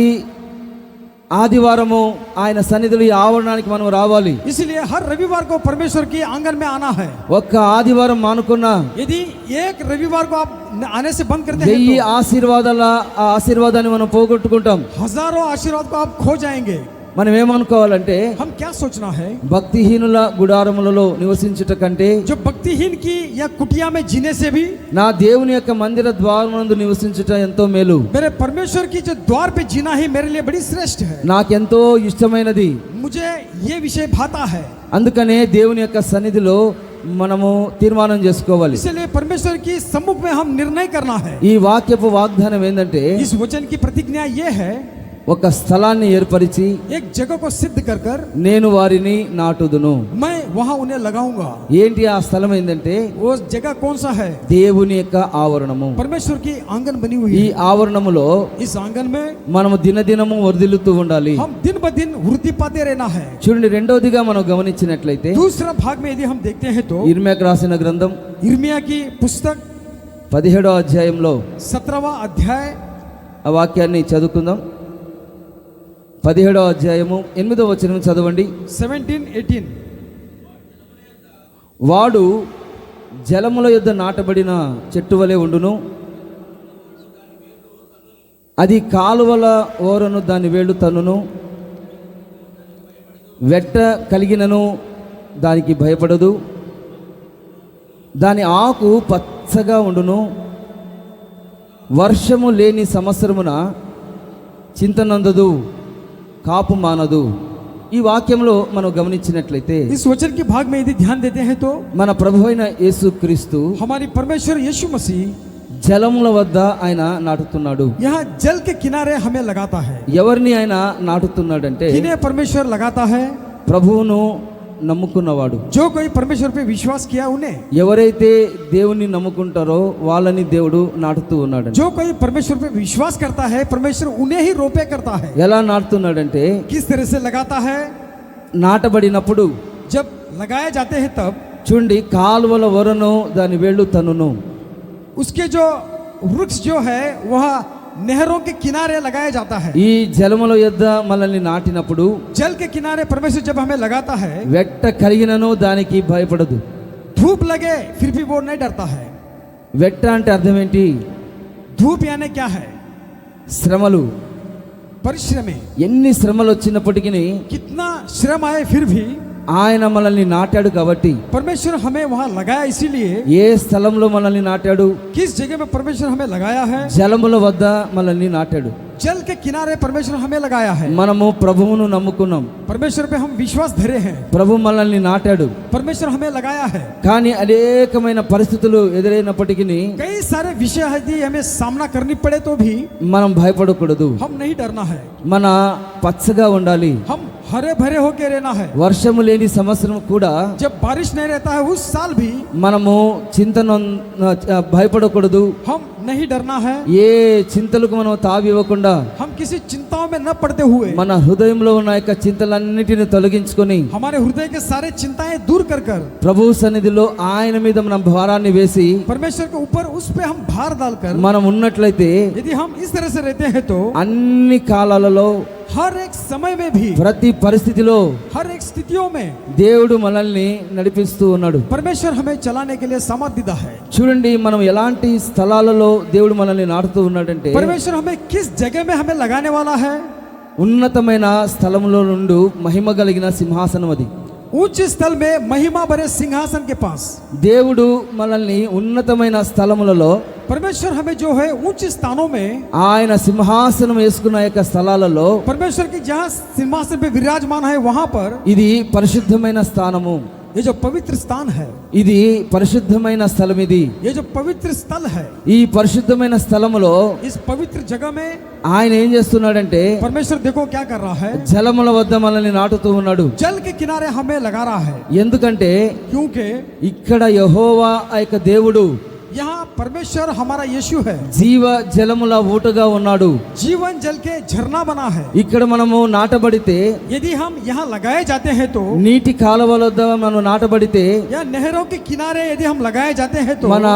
ఆదివారము ఆయన సన్నిధిలో ఈ ఆవరణానికి మనం రావాలి. इसलिए हर रविवार को परमेश्वर के आंगन में आना है। ఒక్క ఆదివారం మానుకున్నా यदि एक रविवार को आप आने से बंद करते 1000 हैं तो ఆశీర్వాదాల ఆ ఆశీర్వాదాన్ని మనం పోగొట్టుకుంటాం. हजारों आशीर्वाद को आप खो जाएंगे। మనం ఏమనుకోవాలంటే हम क्या सोचना है, భక్తిహీనుల గుడారములలో నివసించుట కంటే जो भक्तिहीन की या कुटिया में जीने से भी నా దేవుని యొక్క మందిర ద్వారమునందు నివసించుట ఎంతో మేలు, मेरे परमेश्वर की जो द्वार पे जीना ही मेरे लिए बड़ी श्रेष्ठ है। నాకెంతో ఇష్టమైనది. मुझे ये विषय भाता है। అందుకనే దేవుని యొక్క సన్నిధిలో మనము తీర్మానం చేసుకోవాలి. इसलिए परमेश्वर की सम्मुख में हम निर्णय करना है। ఈ వాక్యపు వాగ్దానం ఏంటంటే इस वचन की प्रतिज्ञा ये है, ఒక స్థలాన్ని ఏర్పరిచి एक जगह को सिद्ध कर कर నేను వారిని నాటుదును. मैं वहां उन्हें लगाऊंगा। ఏంటి ఆ స్థలం ఏంటంటే वो जगह कौन सा है? దేవుని యొక్క ఆవరణము. परमेश्वर की आंगन बनी हुई ఈ है। ఆవరణములో इस आंगन में మనము దినదినము వర్ధిల్లుతూ ఉండాలి. हम दिन ब दिन वृद्धि पाते रहना है। చూడండి, రెండవదిగా మనం గమనించినట్లయితే दूसरा भाग में यदि हम देखते हैं तो ఇర్మియాకు రాసిన గ్రంథం यिर्मयाह की पुस्तक 17వ అధ్యాయంలో 17वां अध्याय ఆ వాక్యాన్ని చదువుకుందాం. 17వ అధ్యాయము 8వ వచనం చదవండి. 17-18 వాడు జలముల యొద్ద నాటబడిన చెట్టు వలె ఉండును, అది కాలువల ఓరను దాని వేళ్ళు తన్నును, వెట్ట కలిగినను దానికి భయపడదు, దాని ఆకు పచ్చగా ఉండును, వర్షము లేని సంవత్సరమున చింతనందదు, కాపు మానదు. ఈ వాక్యంలో మనం గమనించినట్లయితే इस वचन के भाग में यदि ध्यान देते हैं तो మన ప్రభువైన యేసుక్రీస్తు हमारी परमेश्वर यीशु मसीह జలముల వద్ద ఆయన నాటుతున్నాడు. यहाँ जल के किनारे हमें लगाता है। ఎవరిని ఆయన నాటుతున్నాడంటే किन्हें परमेश्वर लगाता है? ప్రభువును నమ్ముకున్నవాడు. जो कोई परमेश्वर पे विश्वास किया उन्हें। ఎవరైతే దేవుని నమ్ముకుంటారో వాళ్ళని దేవుడు నాటుతూ ఉన్నాడు. जो कोई परमेश्वर पे विश्वास करता है परमेश्वर उन्हें ही रोपे करता है। ఎలా నాటుతున్నాడంటే किस तरह से लगाता है? నాటబడినప్పుడు जब लगाए जाते हैं तब చూడండి, కాలువల వరను దాని వేళ్ళు తన్నును. उसके जो वृक्ष जो है वह नहरों के किनारे लगाया जाता है। ఈ జలముల యొద్ద మనల్ని నాటినప్పుడు जल के किनारे परमेश्वर जब हमें लगाता है, వెట్ట కలిగినను దానికి భయపడదు. धूप लगे फिर भी वो नहीं डरता है। వెట్ట అంటే అర్థం ఏంటి? धूप यानी क्या है? శ్రమలు. परिश्रम। ఎన్ని శ్రమలు వచ్చినప్పటికీ कितना श्रम आए फिर भी ఆయన మనల్ని నాటాడు. కాబట్టి परमेश्वर हमें वहां लगाया। इसीलिए ఏ స్థలంలో మనల్ని నాటాడు? किस जगह में परमेश्वर हमें लगाया है? జలముల వద్ద మనల్ని నాటాడు. जल के किनारे परमेश्वर हमें लगाया है। మనము ప్రభువును నమ్ముకున్నాం, परमेश्वर पे हम विश्वास धरे हैं। ప్రభు మనల్ని నాటాడు. परमेश्वर हमें लगाया है। కానీ అనేకమైన పరిస్థితులు ఎదురైనప్పటికీ कई सारे विषय यदि हमें सामना करनी पड़े तो भी మనం భయపడకూడదు. हम नहीं डरना है। మన పచ్చగా ఉండాలి. हम हरे भरे होके रहना है। వర్షము లేని సంవత్సరం కూడా जब बारिश नहीं रहता है उस साल भी మనము భయపడకూడదు. हम नहीं डरना है। ఏ చింతలకు మనం తావి ఇవ్వకుండా हम किसी चिंताओं में न पड़ते हुए మన హృదయంలో ఉన్న యొక్క చింతలన్నిటిని తొలగించుకొని हमारे हृदय के सारे चिंताएं दूर कर कर ప్రభు సన్నిధిలో ఆయన మీద మనం భారాన్ని వేసి परमेश्वर के ऊपर उस पे हम भार डालकर మనం ఉన్నట్లయితే यदि हम इस तरह से रहते हैं तो అన్ని కాలాలలో हर एक समय में भी ప్రతి పరిస్థితిలో हर एक स्थितियों में దేవుడు మనల్ని నడిపిస్తూ ఉన్నాడు. परमेश्वर हमें चलाने के लिए सामर्थ्य देता है। చూడండి, మనం ఎలాంటి స్థలాలలో దేవుడు మనల్ని నాటుతూ ఉన్నాడంటే परमेश्वर हमें किस जगह में हमें लगाने वाला है? ఉన్నతమైన స్థలములో నుండి మహిమ కలిగిన సింహాసనం అది. ऊंचे स्थल में महिमा भरे सिंहासन के पास దేవుడు మనల్ని ఉన్నతమైన స్థలములలో परमेश्वर हमें जो है ऊंचे स्थानों में ఆయన సింహాసనం వేసుకున్న యొక్క స్థలాలలో परमेश्वर की जहाँ सिंहासन पे विराजमान है वहां पर ఇది పరిశుద్ధమైన స్థానము. ये जो पवित्र स्थान है, ఇది పరిశుద్ధమైన స్థలం. ఇది ये जो पवित्र स्थल है, ఈ పరిశుద్ధమైన స్థలములో इस पवित्र जगह में ఆయన ఏం చేస్తున్నాడంటే परमेश्वर देखो क्या कर रहा है, జలముల వద్ద మనల్ని నాటుతూ ఉన్నాడు. जल के किनारे हमें लगा रहा है। ఎందుకంటే क्योंकि ఇక్కడ యెహోవా ఆ యొక్క దేవుడు यहाँ परमेश्वर हमारा यीशु है, జీవ జలముల ఊటగా ఉన్నాడు. जीवन जल के झरना बना है। ఇక్కడ మనము నాటబడితే, यदि हम यहाँ लगाए जाते हैं तो, నీటి కాలువల వద్ద మనం నాటబడితే, या नहरों के किनारे यदि हम लगाए जाते हैं तो, మన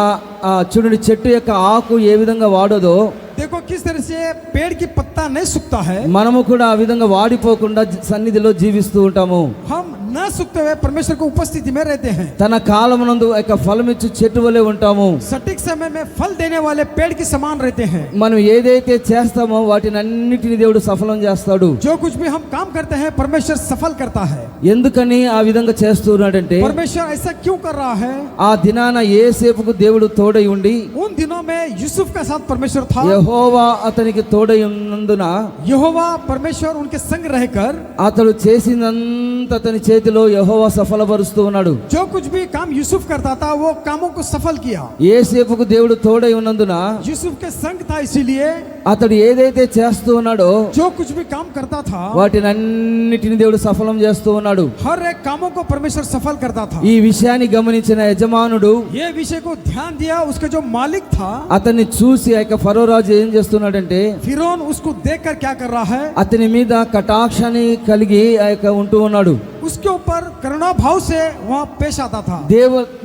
చూడండి చెట్టు యొక్క ఆకు ఏ విధంగా వాడదో देखो किस तरह से पेड़ की पत्ता नहीं सूखता है, మనము కూడా ఆ విధంగా వాడిపోకుండా సన్నిధిలో జీవిస్తూ ఉంటాము. हम न सूखते हुए परमेश्वर की उपस्थिति में रहते हैं। తన కాలమునందు ఆ యొక్క ఫలమిచ్చు చెట్టు వలె ఉంటాము. सटीक समय में फल देने वाले पेड़ के समान रहते हैं। మనం ఏదైతే చేస్తామో వాటిని అన్నిటిని దేవుడు సఫలం చేస్తాడు. जो कुछ भी हम काम करते हैं परमेश्वर सफल करता है। ఎందుకని ఆ విధంగా చేస్తున్నాడంటే, परमेश्वर ऐसा क्यों कर रहा है? ఆ దినాన యేసేపుకు దేవుడు తోడై ఉండి, उन दिनों में यूसुफ का साथ परमेश्वर था, యెహోవా అతనికి తోడై ఉన్నందున यहोवा परमेश्वर उनके संग रहकर అతడు చేసినంత అతని చేతిలో యెహోవా సఫలపరుస్తూ ఉన్నాడు. जो कुछ भी काम यूसुफ करता था वो कामों को सफल किया। యేసేపుకు దేవుడు తోడై ఉన్నందున यूसुफ के संग था, इसीलिए అతడు ఏదైతే చేస్తూ ఉన్నాడో जो कुछ भी काम करता था వాటిని అన్నిటిని దేవుడు సఫలం చేస్తూ ఉన్నాడు. हर एक कामों को परमेश्वर सफल करता था। ఈ విషయాన్ని గమనించిన యజమానుడు ये विषय को ध्यान दिया, उसका जो मालिक था అతన్ని చూసి ఆ యొక్క ఫరో రాజు ఏం చేస్తున్నాడంటే, फिरौन उसको देखकर क्या कर रहा है, అతని మీద కటాక్షాన్ని కలిగి ఆ యొక్క ఉంటూ ఉన్నాడు. उसके ऊपर करुणा भाव से वहाँ पेश आता था।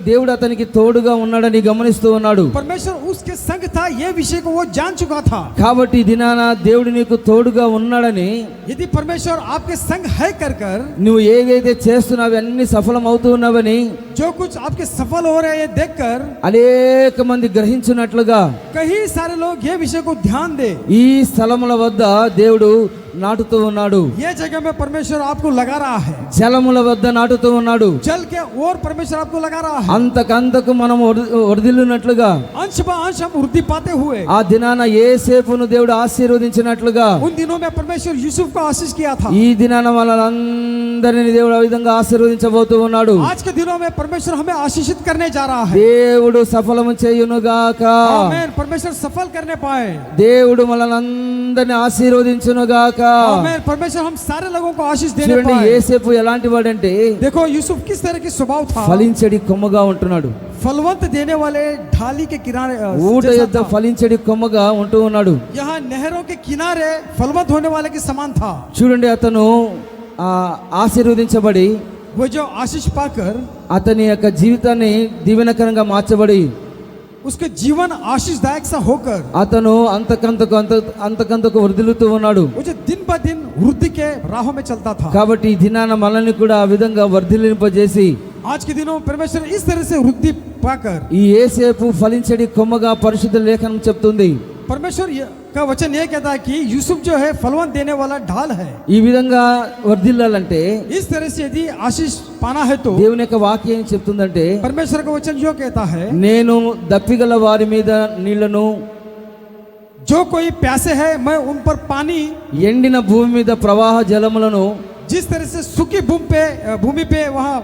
దేవుడు అతనికి తోడుగా ఉన్నాడని గమనిస్తూ ఉన్నాడు. परमेश्वर उसके संग था, ये विषय को वो जान चुका था। కాబట్టి ఈ దినాన దేవుడు నీకు తోడుగా ఉన్నాడని, यदि परमेश्वर आपके संग है कर कर నువ్వు ఏదైతే చేస్తున్నావు అన్ని సఫలం అవుతూ ఉన్నావని जो कुछ आपके सफल हो रहे हैं ये देखकर అనేక మంది గ్రహించినట్లుగా कई सारे लोग ये विषय को ध्यान दे, ఈ స్థలముల వద్ద దేవుడు నాటుతూ ఉన్నాడు. ये जगह में परमेश्वर आपको लगा रहा है, జలముల వద్ద నాటుతూ ఉన్నాడు. जल के और परमेश्वर आपको लगा रहा है। అంతకంతకు మనం వరదిల్లునట్లుగా अंश ब अंश हम वृद्धि पाते हुए, ఆ దినాన యేసేపును దేవుడు ఆశీర్వదించినట్లుగా उन दिनों में परमेश्वर यूसुफ को आशीष किया था। ఈ దినాన వాళ్ళందరినీ దేవుడు ఆ విధంగా ఆశీర్వదించబోతూ ఉన్నాడు. आज के दिनों में परमेश्वर हमें आशीषित करने जा रहा है। దేవుడు సఫలము చేయునుగాక. आमीन। परमेश्वर सफल करने पाए। దేవుడు మనల్ని ఆశీర్వదించునుగాక. आमीन। परमेश्वर हम सारे लोगों को आशीष देने చూడండి पाए। యేసేపు ఎలాంటి వాడంటే देखो यूसुफ किस तरह की स्वभाव था, ఫలించడి కొమ్మగా ఉంటున్నాడు. फलवंत देने वाले ढाली के किनारे ఊట जैसा యొద్ద था। ఫలించడి కొమ్మగా ఉంటూ ఉన్నాడు. यहाँ नहरों के किनारे फलवंत होने वाले के समान था। చూడండి అతను ఆశీర్వదించబడి वो जो आशीष पाकर అతని యొక్క జీవితాన్ని దీవెనకరంగా మార్చబడి उसके जीवन आशीषदायक सा होकर అతను అంతకంతకు వృద్ధిల్లుతూ ఉన్నాడు. वो जो दिन ब दिन वृद्धि के राहों में चलता था। కాబట్టి ఈ దినాన మనల్ని కూడా ఆ విధంగా వర్ధిల్లింపజేసి आज के दिनों में परमेश्वर इस तरह से वृद्धि पाकर, ఈ యేసేపు ఫలించడి కొమ్మగా పరిశుద్ధ లేఖనం చెప్తుంది. परमेश्वर का वचन ये कहता है कि यूसुफ जो है फलवंत देने वाला ढाल है। ఈ విధంగా వర్ధిల్లాలంటే इस तरह से यदि आशीष पाना है तो దేవుని యొక్క వాక్యం ఏం చెప్తుందంటే, परमेश्वर का वचन जो कहता है, నేను దప్పిగల వారి మీద నీళ్లను, जो कोई प्यासे है मैं उन पर पानी, ఎండిన భూమి మీద ప్రవాహ జలములను, जिस तरह से सूखी भूमि पे वहाँ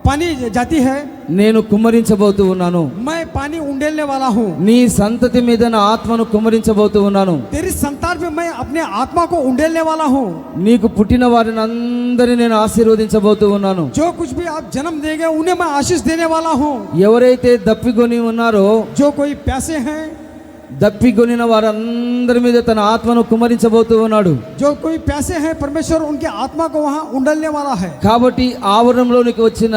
पानी जाती है, నేను కుమ్మరించబోతూ ఉన్నాను. मैं पानी उंडेलने वाला हूँ। నీ సంతతి మీద నా ఆత్మను కుమ్మరించబోతూ ఉన్నాను. तेरी संतान में मैं अपने आत्मा को उंडेलने वाला हूँ। నీకు పుట్టిన వారిని అందరినీ నేను ఆశీర్వదించబోతూ ఉన్నాను. जो कुछ भी आप जन्म देंगे उन्हें मैं आशीष देने वाला हूँ। ఎవరైతే దప్పికొని ఉన్నారో, जो कोई प्यासे हैं, దప్పికొనిన వారందరి మీద తన ఆత్మను కుమ్మరించబోతూ ఉన్నాడు. जो कोई प्यासे हैं परमेश्वर उनके आत्मा को वहाँ उंडलने वाला है। కాబట్టి ఆవరణంలోనికి వచ్చిన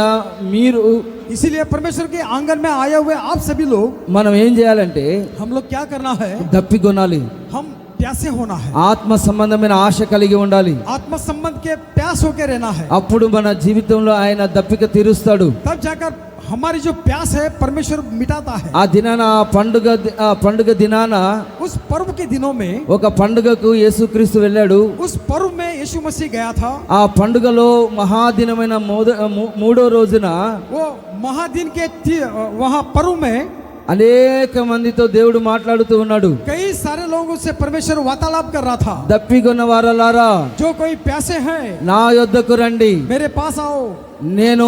మీరు, इसीलिए परमेश्वर के आंगन में आए हुए आप सभी लोग, మనం ఏం చేయాలంటే हम लोग क्या करना है, దప్పికొనాలి. हम प्यासे होना है, ఆత్మ సంబంధమైన ఆశ కలిగి ఉండాలి. आत्मा संबंध के प्यास होकर रहना है। అప్పుడు మన జీవితంలో ఆయన దప్పిక తీరుస్తాడు. तब जाकर हमारी जो प्यास है परमेश्वर मिटाता है। ఆ దినాన ఆ పండుగ దినాన उस पर्व के दिनों में, ఒక పండుగకు యేసుక్రీస్తు వెళ్ళాడు. उस पर्व में यीशु मसीह गया था। ఆ పండుగలో మహాదినమైన మూడో రోజున वो महादिन के वहाँ पर्व में అనేక మందితో దేవుడు మాట్లాడుతూ ఉన్నాడు. कई सारे लोगों से परमेश्वर वार्तालाप कर रहा था। దప్పికొన్న వారలారా, जो कोई प्यासे हैं నా యొద్దకు రండి, मेरे पास आओ, నేను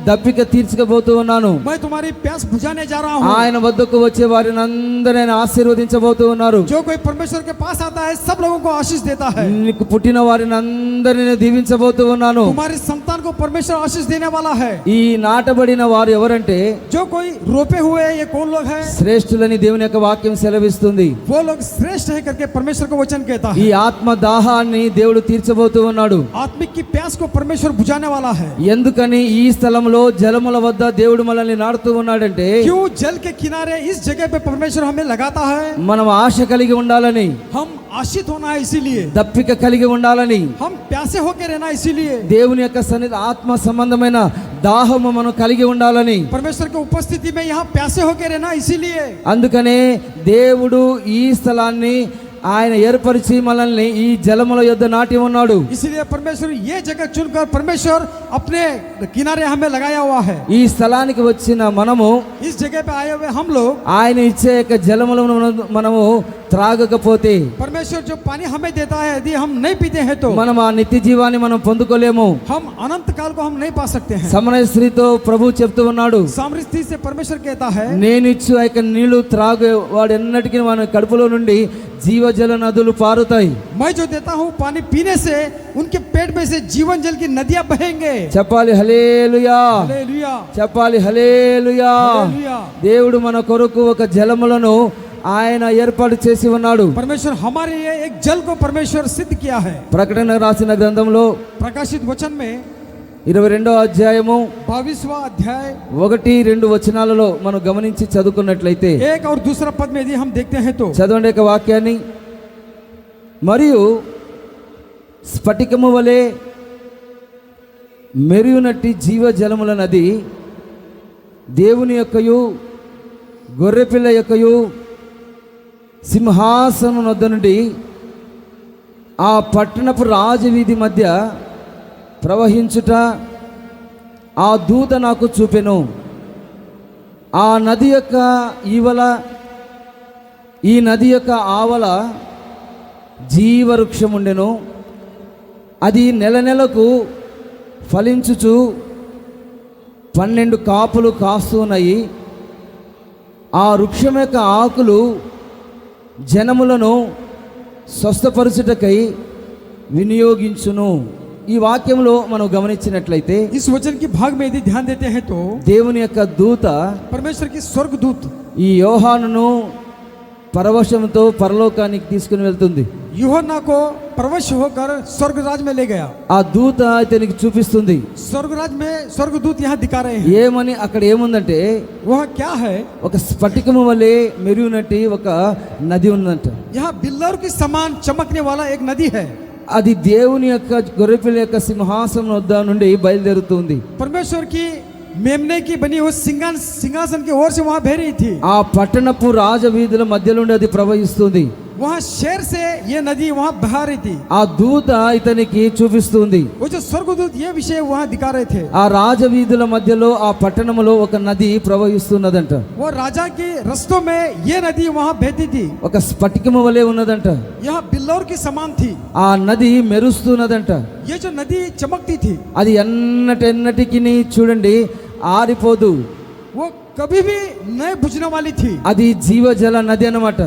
దప్పిక తీర్చకపోతూ ఉన్నాను. मैं तुम्हारी प्यास बुझाने जा रहा हूँ। ఆయన వద్దకు వచ్చే వారిని అందరిని ఆశీర్వదించబోతూ ఉన్నారు. जो कोई परमेश्वर के पास आता है सब लोगों को आशीष देता है। నీకు పుట్టిన వారిని అందరిని దీవించబోతూ ఉన్నాను. तुम्हारी संतान को परमेश्वर आशीष देने वाला है। ఈ నాటబడిన వారు ఎవరంటే जो कोई रोपे हुए हैं, ये कौन लोग हैं? శ్రేష్ఠులని దేవుని యొక్క వాక్యం సెలవిస్తుంది. वो लोग श्रेष्ठ है करके परमेश्वर का वचन कहता ఈ है। ఆత్మ దాహాన్ని దేవుడు తీర్చబోతూ ఉన్నాడు. आत्मिक की प्यास को परमेश्वर बुझाने वाला है। ఎందుకని ఈ స్థలంలో జలముల వద్ద దేవుడు మనల్ని నాడుతూ ఉన్నాడంటే क्यों जल के किनारे इस जगह पे परमेश्वर हमें लगाता है? మనం ఆశ కలిగి ఉండాలని, हम आशित होना है इसीलिए, దప్పిక కలిగి ఉండాలని, हम प्यासे होकर रहना इसीलिए, దేవుని యొక్క సన్నిధి ఆత్మ సంబంధమైన దాహము మనం కలిగి ఉండాలని. परमेश्वर की उपस्थिति में यहाँ प्यासे होकर रहना इसीलिए। అందుకనే దేవుడు ఈ స్థలాన్ని ఆయన ఏర్పరిచి మనల్ని ఈ జలముల యొద్ద నాటి ఉన్నాడు. इसीलिए परमेश्वर ये जगह चुनकर परमेश्वर अपने किनारे हमें लगाया हुआ है। ఈ స్థలానికి వచ్చిన మనము इस जगह पे आए हुए हम लोग, ఆయన ఇచ్చే యొక్క జలములను మనము త్రాగకపోతే, परमेश्वर जो पानी हमें देता है यदि हम नहीं पीते हैं तो మనం ఆ నిత్య జీవాన్ని మనం పొందుకోలేము. हम अनंत काल को हम नहीं पा सकते हैं। సమరయ స్త్రీతో ప్రభు చెప్తూ ఉన్నాడు, सामरी स्त्री से परमेश्वर कहता है, నేనిచ్చు ఆ యొక్క నీళ్లు త్రాగే వాడు ఎన్నటికీ మన కడుపులో నుండి జీవజల నదులు పారుతాయి. मैं जो देता हूँ पानी पीने से उनके पेट में से जीवन जल की नदियां बहेंगे। చెప్పాలి హల్లెలూయా, हालेलुया, చెప్పాలి హల్లెలూయా. हालेलुया। దేవుడు మన కొరకు ఒక జలములను ఆయన ఏర్పాటు చేసి ఉన్నాడు. परमेश्वर हमारे लिए एक जल को परमेश्वर सिद्ध किया है। ప్రకటన రాసిన గ్రంథంలో प्रकाशित वचन में 22వ అధ్యాయము 22वां अध्याय 1-2 వచనాలలో మనం గమనించి చదువుకున్నట్లయితే, एक और दूसरा पद में यदि हम देखते हैं तो చదవండి యొక్క వాక్యాన్ని. మరియు స్ఫటికము వలె మెరియునట్టి జీవజలముల నది దేవుని యొక్కయు గొర్రెపిల్ల యొక్కయు సింహాసనం వద్ద నుండి ఆ పట్టణపు రాజవీధి మధ్య ప్రవహించుట ఆ దూత నాకు చూపెను. ఆ నది యొక్క ఈవల, ఈ నది యొక్క ఆవల జీవవృక్షం ఉండెను. అది నెల నెలకు ఫలించుచు 12 కాపులు కాస్తున్నాయి. ఆ వృక్షం యొక్క ఆకులు జనములను స్వస్థపరచుటకై వినియోగించును. ఈ వాక్యంలో మనం గమనించినట్లయితే इस वचन की भाग में यदि ध्यान देते हैं तो దేవుని యొక్క దూత परमेश्वर की स्वर्गदूत ఈ యోహానును పరవశంతో పరలోకానికి తీసుకుని వెళ్తుంది. यूहन्ना को प्रवश होकर स्वर्ग राज में ले गया। ఆ దూత ఇతనికి చూపిస్తుంది स्वर्ग राज में स्वर्गदूत यहाँ दिखा रहे हैं। ఏమని. అక్కడ ఏముందంటే वह क्या है? ఒక స్ఫటికము వలె మెరుగునట్టి ఒక నది ఉందంట. यहाँ बिल्लौर की समान चमकने वाला एक नदी है। అది దేవుని యొక్క గొర్రెపిల్ల యొక్క సింహాసనం వద్ద నుండి బయలుదేరుతుంది. परमेश्वर की मेमने की बनी हुई सिंहासन की ओर से वहां बह रही थी। ఆ పట్టణపు రాజవీధుల మధ్య నుండి అది ప్రవహిస్తుంది. वहां शहर से ये नदी वहां बहा रही थी। ఆ దూత ఇతనికి చూపిస్తుంది. वो जो स्वर्गदूत ये विषय वहां दिखा रहे थे। ఆ రాజవీధుల మధ్యలో ఆ పట్టణములో ఒక నది ప్రవహిస్తున్నదంట. वो राजा के रस्तों में ये नदी वहां बहती थी। ఒక స్ఫటికము వలె ఉన్నదంట. यहाँ बिल्लौर की समान थी। ఆ నది మెరుస్తున్నదంట. ये जो नदी चमकती थी అది ఎన్నటికి చూడండి ఆరిపోదు. वो कभी भी नहीं बुझने वाली थी। అది జీవజల నది అన్నమాట.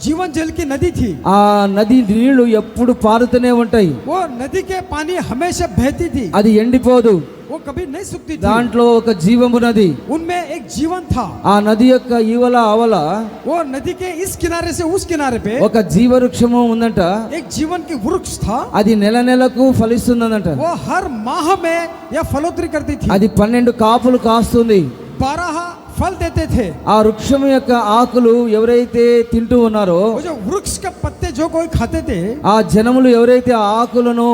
जीवन जल की नदी थी। ఆ నది నీళ్లు ఎప్పుడు పారుతూనే ఉంటాయి. वो नदी के पानी हमेशा बहती थी। అది ఎండిపోదు. वो कभी नहीं सूखती थी। దాంట్లో ఒక జీవము నది. उनमें एक जीवन था। ఆ నది యొక్క ఈవల ఆవల वो नदी के इस किनारे से उस किनारे पे ఒక జీవవృక్షము ఉందంట. एक जीवन की वृक्ष था। అది నెల నెలకు ఫలిస్తున్నదంట. वो हर माह में यह फलोत्तरी करती थी। అది 12 కాపులు కాస్తుంది. 12 फल देते थे। ఆ వృక్షం యొక్క ఆకులు ఎవరైతే తింటూ ఉన్నారో, वो जो वृक्ष के पत्ते जो कोई खाते थे, ఆ జనములు ఎవరైతే ఆ ఆకులను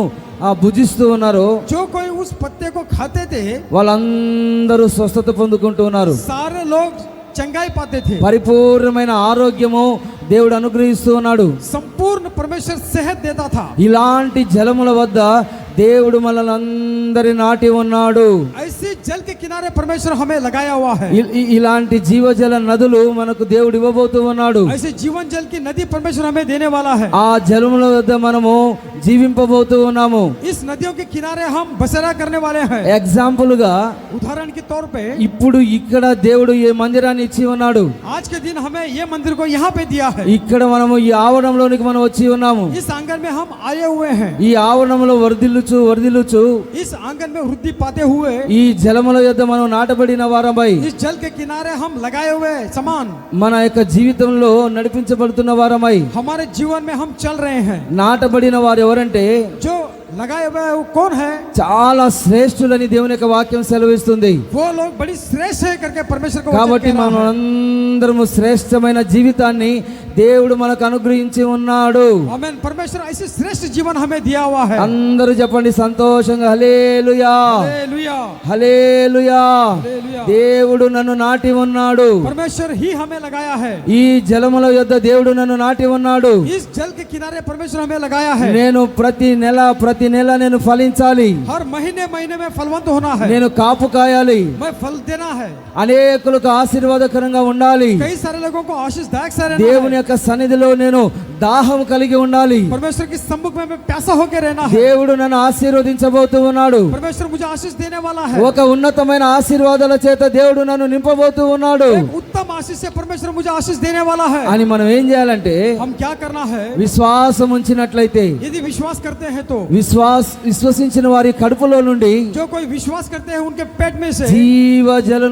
భుజిస్తూ ఉన్నారో, जो कोई उस पत्ते को खाते थे, వాళ్ళందరూ స్వస్థత పొందుకుంటూ ఉన్నారు. सारे लोग चंगाई पाते थे। పరిపూర్ణమైన ఆరోగ్యము దేవుడు అనుగ్రహిస్తూ ఉన్నాడు. संपूर्ण परमेश्वर सेहत देता था। ఇలాంటి జలముల వద్ద దేవుడు మనల్ని అందరి నాటి ఉన్నాడు. ऐसी जल के किनारे परमेश्वर हमें लगाया हुआ है। ఇలాంటి జీవజల నదులు మనకు దేవుడు ఇవ్వబోతూ ఉన్నాడు. ऐसे जीवन जल की नदी परमेश्वर हमें देने वाला है। ఆ జలముల వద్ద మనము జీవింపబోతూ ఉన్నాము. इस नदियों के किनारे हम बसेरा करने वाले हैं। ఎగ్జాంపుల్ గా उदाहरण के तौर पे ఇప్పుడు ఇక్కడ దేవుడు ఈ మందిరాన్ని ఇచ్చి ఉన్నాడు. आज के दिन हमें ये मंदिर को यहाँ पे दिया है। ఇక్కడ మనము ఈ ఆవరణంలోనికి మనం వచ్చి ఉన్నాము. इस आंगन में हम आए हुए हैं। ఈ ఆవరణంలో వర్ధిల్లుచు इस आंगन में वृद्धि पाते हुए ఈ జలముల యొద్ద మనం నాటబడిన వారమై इस जल के किनारे हम लगाए हुए समान మన యొక్క జీవితంలో నడిపించబడుతున్న వారమై हमारे जीवन में हम चल रहे हैं। నాటబడిన వారు ఎవరంటే जो लगाए हुए हैं वो कौन है? చాలా శ్రేష్ఠులని దేవుని యొక్క వాక్యం సెలవిస్తుంది. वो लोग बड़ी श्रेष्ठ है करके परमेश्वर को కాబట్టి మనం అందరము శ్రేష్టమైన జీవితాన్ని దేవుడు మనకు అనుగ్రహించి ఉన్నాడు. आमीन। परमेश्वर ऐसे श्रेष्ठ जीवन हमें दिया हुआ है। అందరూ చెప్పండి సంతోషంగా హల్లెలూయా, हालेलुया, హల్లెలూయా. हालेलुया। దేవుడు నన్ను నాటి ఉన్నాడు. परमेश्वर ही हमें लगाया है। ఈ జలముల యొద్ద దేవుడు నన్ను నాటి ఉన్నాడు. इस जल के किनारे परमेश्वर हमें लगाया है। నేను ప్రతి నెల నేను ఫలించాలి. हर महीने महीने में फलवंत होना है। నేను కాపు కాయాలి. मैं फल देना है। అనేకులకు ఆశీర్వాదకరంగా ఉండాలి. कई सारे लोगों को आशीषदायक से रहना దేవుని है। యొక్క సన్నిధిలో నేను దాహం కలిగి ఉండాలి. परमेश्वर की सम्मुख में मैं प्यासा होकर रहना है। దేవుడు నన్ను ఆశీర్వదించబోతూ ఉన్నాడు. परमेश्वर मुझे आशीष देने वाला है। ఒక ఉన్నతమైన ఆశీర్వాదాల చేత దేవుడు నన్ను నింపబోతూ ఉన్నాడు एक उत्तम आशीष से परमेश्वर मुझे आशीष देने वाला है। అని మనం ఏం చేయాలంటే हम क्या करना है? విశ్వాసం ఉంచినట్లయితే यदि विश्वास करते हैं तो విశ్వసించిన వారి కడుపులో నుండి जो कोई विश्वास करते हैं उनके पेट में से జీవ జల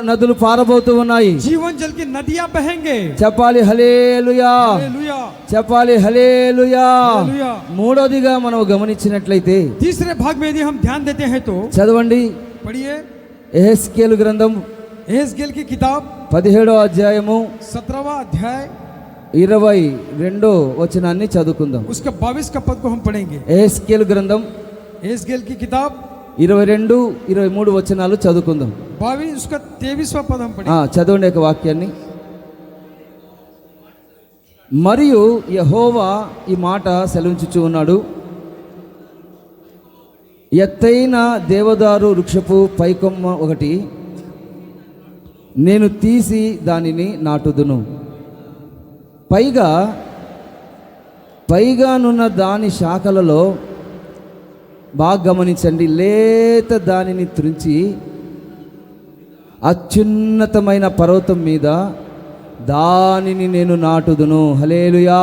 నదులు పారబోతూ ఉన్నాయి. जीवन जल की नदियां बहेंगे। చెప్పాలి హల్లెలూయా, हालेलुया, చెప్పాలి హల్లెలూయా. हालेलुया। మూడోదిగా మనం గమనించినట్లయితే तीसरे भाग में यदि हम ध्यान देते हैं तो చదవండి पढ़िए యెహెజ్కేలు గ్రంథం एहेजकेल की किताब 17వ అధ్యాయము 17वां अध्याय 22వ వచనాన్ని చదువుకుందాం. उसका 22 का पद को हम पढ़ेंगे। యెహెజ్కేలు గ్రంథం एहेजकेल की किताब 22, 23 వచనాలు చదువుకుందాం. 22 उसका 23वां पद हम पढ़ेंगे। చదవండి ఒక వాక్యాన్ని. మరియు యెహోవా ఈ మాట సెలవించుచు ఉన్నాడు, ఎత్తైన దేవదారు వృక్షపు పైకొమ్మ ఒకటి నేను తీసి దానిని నాటుదును, పైగానున్న దాని శాఖలలో బాగా గమనించండి, లేత దానిని త్రుంచి అత్యున్నతమైన పర్వతం మీద దానిని నేను నాటుదును. హల్లెలూయా,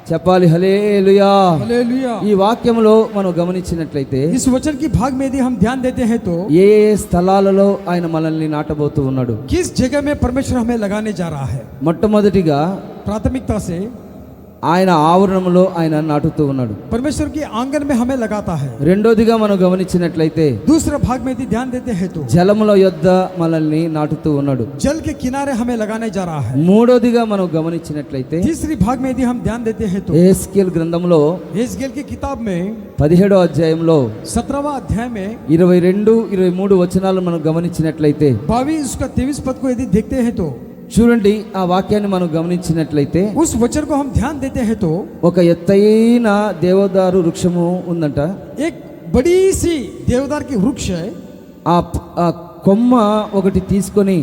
చెప్పాలి హల్లెలూయా. हालेलुया। ఈ వాక్యంలో మనం గమనించినట్లయితే इस वचन की भाग में यदि हम ध्यान देते हैं तो ఏ స్థలాలలో ఆయన మనల్ని నాటబోతూ ఉన్నాడు. किस जगह में परमेश्वर हमें लगाने जा रहा है? మొట్టమొదటిగా प्राथमिकता से ఆయన ఆవరణంలో ఆయన నాటుతూ ఉన్నాడు. परमेश्वर की आंगन में हमें लगाता है। రెండోదిగా మనం గమనించినట్లయితే दूसरे भाग में यदि ध्यान देते हैं तो జలముల యొద్ద మనల్ని నాటుతూ ఉన్నాడు. जल के किनारे हमें लगाने जा रहा है। మూడోదిగా మనం గమనించినట్లయితే तीसरी भाग में यदि हम ध्यान देते हैं तो యెహెజ్కేలు గ్రంథంలో एहेजकेल की किताब में 17వ అధ్యాయంలో 17वां अध्याय में 22, 23 వచనాలు మనం గమనించినట్లయితే 22 उसका 23 पद को यदि देखते हैं तो చూడండి, ఆ వాక్యాన్ని మనం గమనించినట్లయితే उस वचन को हम ध्यान देते हैं तो ఒక ఎత్తైన దేవదారు వృక్షము ఉందంట. एक बड़ी सी देवदार की वृक्ष है। ఆ కొమ్మ ఒకటి తీసుకొని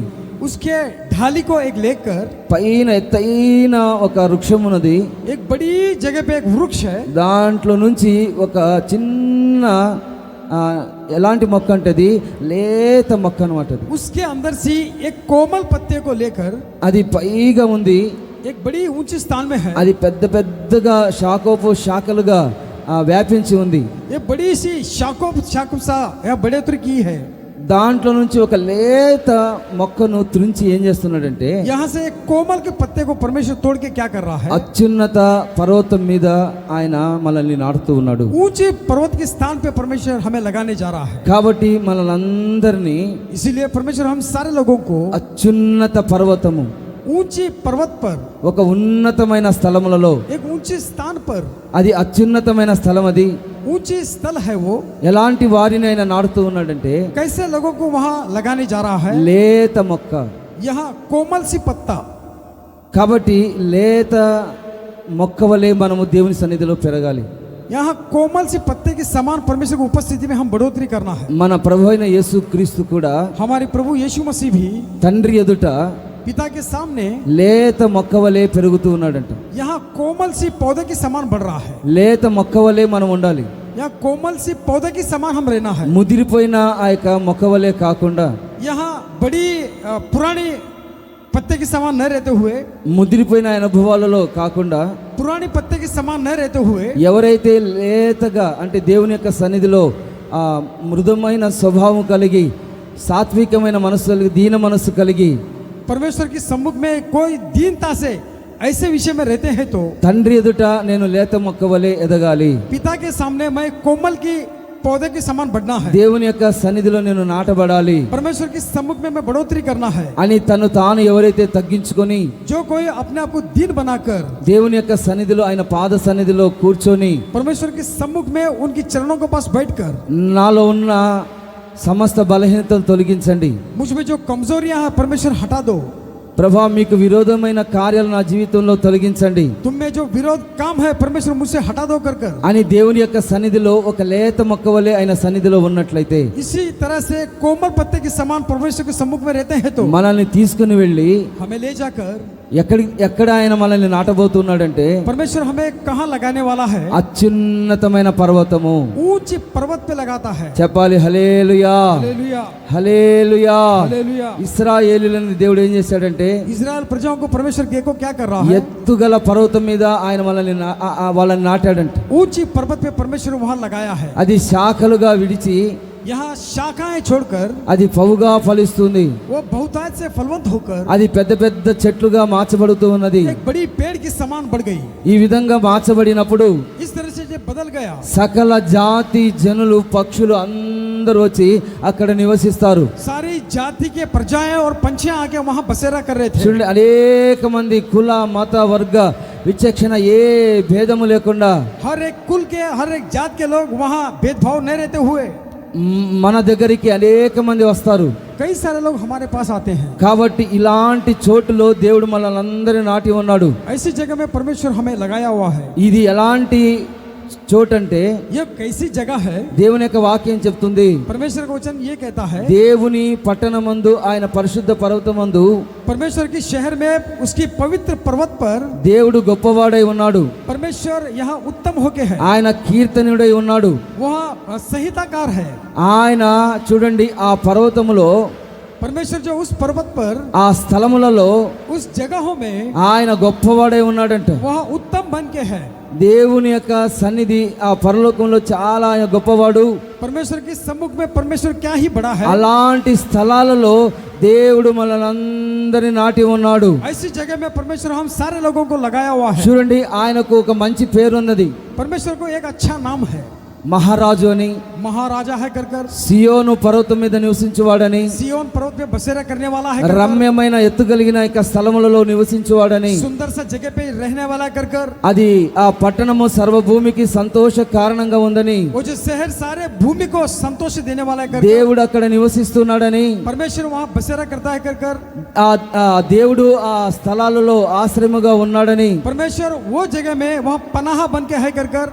उसके ढाली को एक लेकर పైన ఎత్తైన ఒక వృక్షం ఉన్నది, एक बड़ी जगह पे एक वृक्ष है। దాంట్లో నుంచి ఒక చిన్న ఎలాంటి మొక్క అంటే అది లేత మొక్క అనమాట. అది उसके अंदर से एक कोमल पत्ते को लेकर అది పైగా ఉంది, एक बड़ी ऊंचे स्थान में है। అది పెద్దగా శాఖలుగా వ్యాపించి ఉంది. ये बड़ी सी शाखों या बड़े उतर की है। దాంట్లో నుంచి ఒక లేత మొక్కను త్రుంచి ఏం చేస్తున్నాడంటే यहाँ से एक कोमल के पत्ते को परमेश्वर तोड़ के क्या कर रहा है? అత్యున్నత పర్వతం మీద ఆయన మనల్ని నాటుతూ ఉన్నాడు. ऊंचे पर्वत के स्थान पे परमेश्वर हमें लगाने जा रहा है। కాబట్టి మనలందరినీ इसीलिए परमेश्वर हम सारे लोगों को అత్యున్నత పర్వతము, ऊंचे पर्वत पर, ఒక ఉన్నతమైన స్థలములలో, एक ऊंचे स्थान पर, అది అత్యున్నతమైన స్థలం, అది ऊंचे स्थल है वो। ఎలాంటి వారిని ఆయన నాటుతూ ఉన్నాడంటే कैसे लोगों को वहां लगाने जा रहा है? లేత మొక్క. यहाँ कोमल सी पत्ता। కాబట్టి లేత మొక్క వలె మనము దేవుని సన్నిధిలో పెరగాలి. यहाँ कोमल सी पत्ते के समान परमेश्वर की उपस्थिति में हम बढ़ोतरी करना है। మన ప్రభు అయిన యేసు క్రీస్తు కూడా हमारे प्रभु यीशु मसीह भी తండ్రి ఎదుట पिता के सामने లేత మొక్కవలే పెరుగుతూ ఉన్నాడంట. यहाँ कोमल सी पौधे के समान बढ़ रहा है। లేత మొక్కవలే మనం ఉండాలి. यहाँ कोमल सी पौधे के समान हम रहना है। ముదిరిపోయిన ఆ యొక్క మొక్కవలే కాకుండా यहाँ बड़ी पुरानी पत्ते के समान न रहते हुए, ముదిరిపోయిన అనుభవాలలో కాకుండా पुरानी पत्ते के समान न रहते हुए, ఎవరైతే లేతగా అంటే దేవుని యొక్క సన్నిధిలో ఆ మృదుమైన స్వభావం కలిగి సాత్వికమైన మనసు కలిగి దీన మనసు కలిగి परमेश्वर की सम्मुख में कोई दीनता से ऐसे विषय में रहते हैं तो తండ్రి ఎదుట నేను లేత మొక్కవలే ఎదగాలి, पिता के सामने मैं कोमल की पौधे के समान बढ़ना है, దేవుని యొక్క సన్నిధిలో నేను నాటబడాలి परमेश्वर की सम्मुख में मैं बढ़ोतरी करना है। అని తను తాను ఎవరైతే తగ్గించుకొని जो कोई अपने आप को दीन बनाकर దేవుని యొక్క సన్నిధిలో ఆయన పాద సన్నిధిలో కూర్చొని परमेश्वर के सम्मुख में उनकी चरणों के पास बैठकर నాలో ఉన్న సమస్త బలహీనతలు తొలగించండి, मुझ में जो कमजोरियां हैं परमेश्वर हटा दो, ప్రభా మీకు విరోధమైన కార్యాలు నా జీవితంలో తొలగించండి तुम में जो विरोध काम है परमेश्वर मुझसे हटा दो कर कर అని దేవుని యొక్క సన్నిధిలో ఒక లేత మొక్కవలే ఆయన సన్నిధిలో ఉన్నట్లయితే इसी तरह से कोमल पत्ते के समान परमेश्वर के सम्मुख में रहते हैं तो మనల్ని తీసుకుని వెళ్ళి हमें ले जाकर ఎక్కడ ఆయన మనల్ని నాటబోతున్నాడంటే परमेश्वर हमें कहाँ लगाने वाला है, అత్యున్నతమైన పర్వతము. ऊंची पर्वत पे लगाता है। చెప్పాలి హల్లెలూయా, हालेलुया, హల్లెలూయా. हालेलुया। ఇశ్రాయేలీయులను దేవుడు ఏం చేశాడంటే इजराइल प्रजाओं को परमेश्वर देखो क्या कर रहा है, ఎత్తుగల పర్వతం మీద ఆయన వాళ్ళని నాటాడంట. ऊंची पर्वत पे परमेश्वर वहां लगाया है। అది శాఖలుగా విడిచి यहाँ शाखाएं छोड़कर అది పవుగా ఫలిస్తుంది, वो बहुतायत से फलवंत होकर అది పెద్ద పెద్ద చెట్లుగా మార్చబడుతూ ఉన్నది. एक बड़ी पेड़ की समान बढ़ गई। ఈ విధంగా మార్చబడినప్పుడు इस तरह से ये बदल गया, సకల జాతి జనులు పక్షులు అందరూ వచ్చి అక్కడ నివసిస్తారు. सारी जाति के प्रजाएं और पंछियां आके वहां बसेरा कर रहे थे। చూడండి అనేక మంది కుల మత వర్గ విచక్షణ ఏ భేదము లేకుండా हर एक कुल के हर एक जात के लोग वहां भेदभाव नहीं रहते हुए మన దగ్గరికి అనేక మంది వస్తారు. कई सारे लोग हमारे पास आते हैं। కాబట్టి ఇలాంటి చోటులో దేవుడు మనల్ని అందరినీ నాటి ఉన్నాడు. ऐसी जगह में परमेश्वर हमें लगाया हुआ है। ఇది ఎలాంటి చోటంటే ये कैसी जगह है, దేవుని యొక్క వాక్యం చెప్తుంది, परमेश्वर का वचन ये कहता है దేవుని పట్టణమందు ఆయన పరిశుద్ధ పర్వతమందు परमेश्वर की शहर में उसकी पवित्र पर्वत पर దేవుడు గొప్పవాడై ఉన్నాడు, परमेश्वर यहाँ उत्तम होके है, ఆయన కీర్తనుడై ఉన్నాడు. वहाँ संहिताकार है। ఆయన చూడండి ఆ పర్వతములో परमेश्वर जो उस पर्वत पर ఆ స్థలములలో उस जगहों में ఆయన గొప్పవాడై ఉన్నాడంట. वहाँ उत्तम बन के है। దేవుని యొక్క సన్నిధి ఆ పరలోకంలో చాలా ఆయన గొప్పవాడు. परमेश्वर के सम्मुख में परमेश्वर क्या ही बड़ा है। అలాంటి స్థలాలలో దేవుడు మనల్ని అందరినీ నాటి ఉన్నాడు. ऐसी जगह में परमेश्वर हम सारे लोगों को लगाया हुआ है। చూడండి ఆయనకు ఒక మంచి పేరు ఉన్నది, परमेश्वर को एक अच्छा नाम है, మహారాజు అని, महाराजा है कर कर, సియోను పర్వతం మీద నివసించువాడని, सियोन पर्वत पे बसेरा करने वाला है कर कर, రమ్యమైన ఎత్తు కలిగిన యొక్క స్థలములలో నివసించువాడని, सुंदर सा जगह पे रहने वाला कर कर, అది ఆ పట్టణము సర్వభూమికి సంతోష కారణంగా ఉందని, वो जो शहर सारे भूमि को संतोष देने वाला है कर कर, దేవుడు అక్కడ నివసిస్తున్నాడని, परमेश्वर वहाँ बसेरा करता है कर कर, ఆ దేవుడు ఆ స్థలాలలో ఆశ్రయముగా ఉన్నాడని, परमेश्वर वो जगह में वहाँ पनाह बन के है कर कर,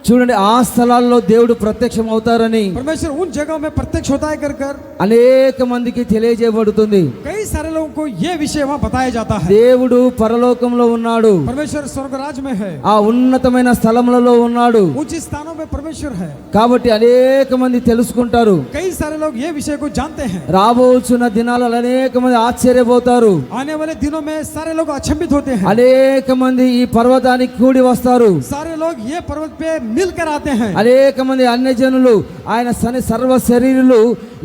చూడండి ఆ స్థలాల్లో దేవుడు ప్రత్యక్షం అవుతారని परमेश्वर उन जगहों में प्रत्यक्ष होता है कर कर, అనేక మందికి తెలియజేయబడుతుంది. कई सारे लोगों को ये विषय वहाँ बताया जाता है। దేవుడు పరలోకంలో ఉన్నాడు, परमेश्वर स्वर्गराज में है, ఆ ఉన్నతమైన స్థలములలో ఉన్నాడు. ऊंची स्थानों में परमेश्वर है। కాబట్టి అనేక మంది తెలుసుకుంటారు. कई सारे लोग ये विषय को जानते हैं। రాబోచున్న దినాలలో అనేక మంది ఆశ్చర్యపోతారు, आने वाले दिनों में सारे लोग अचंभित होते हैं। అనేక మంది ఈ పర్వతానికి కూడి వస్తారు, सारे लोग ये पर्वत पे मिलकर आते हैं। అనేక మంది అన్యజనులు ఆయన సర్వ శరీరులు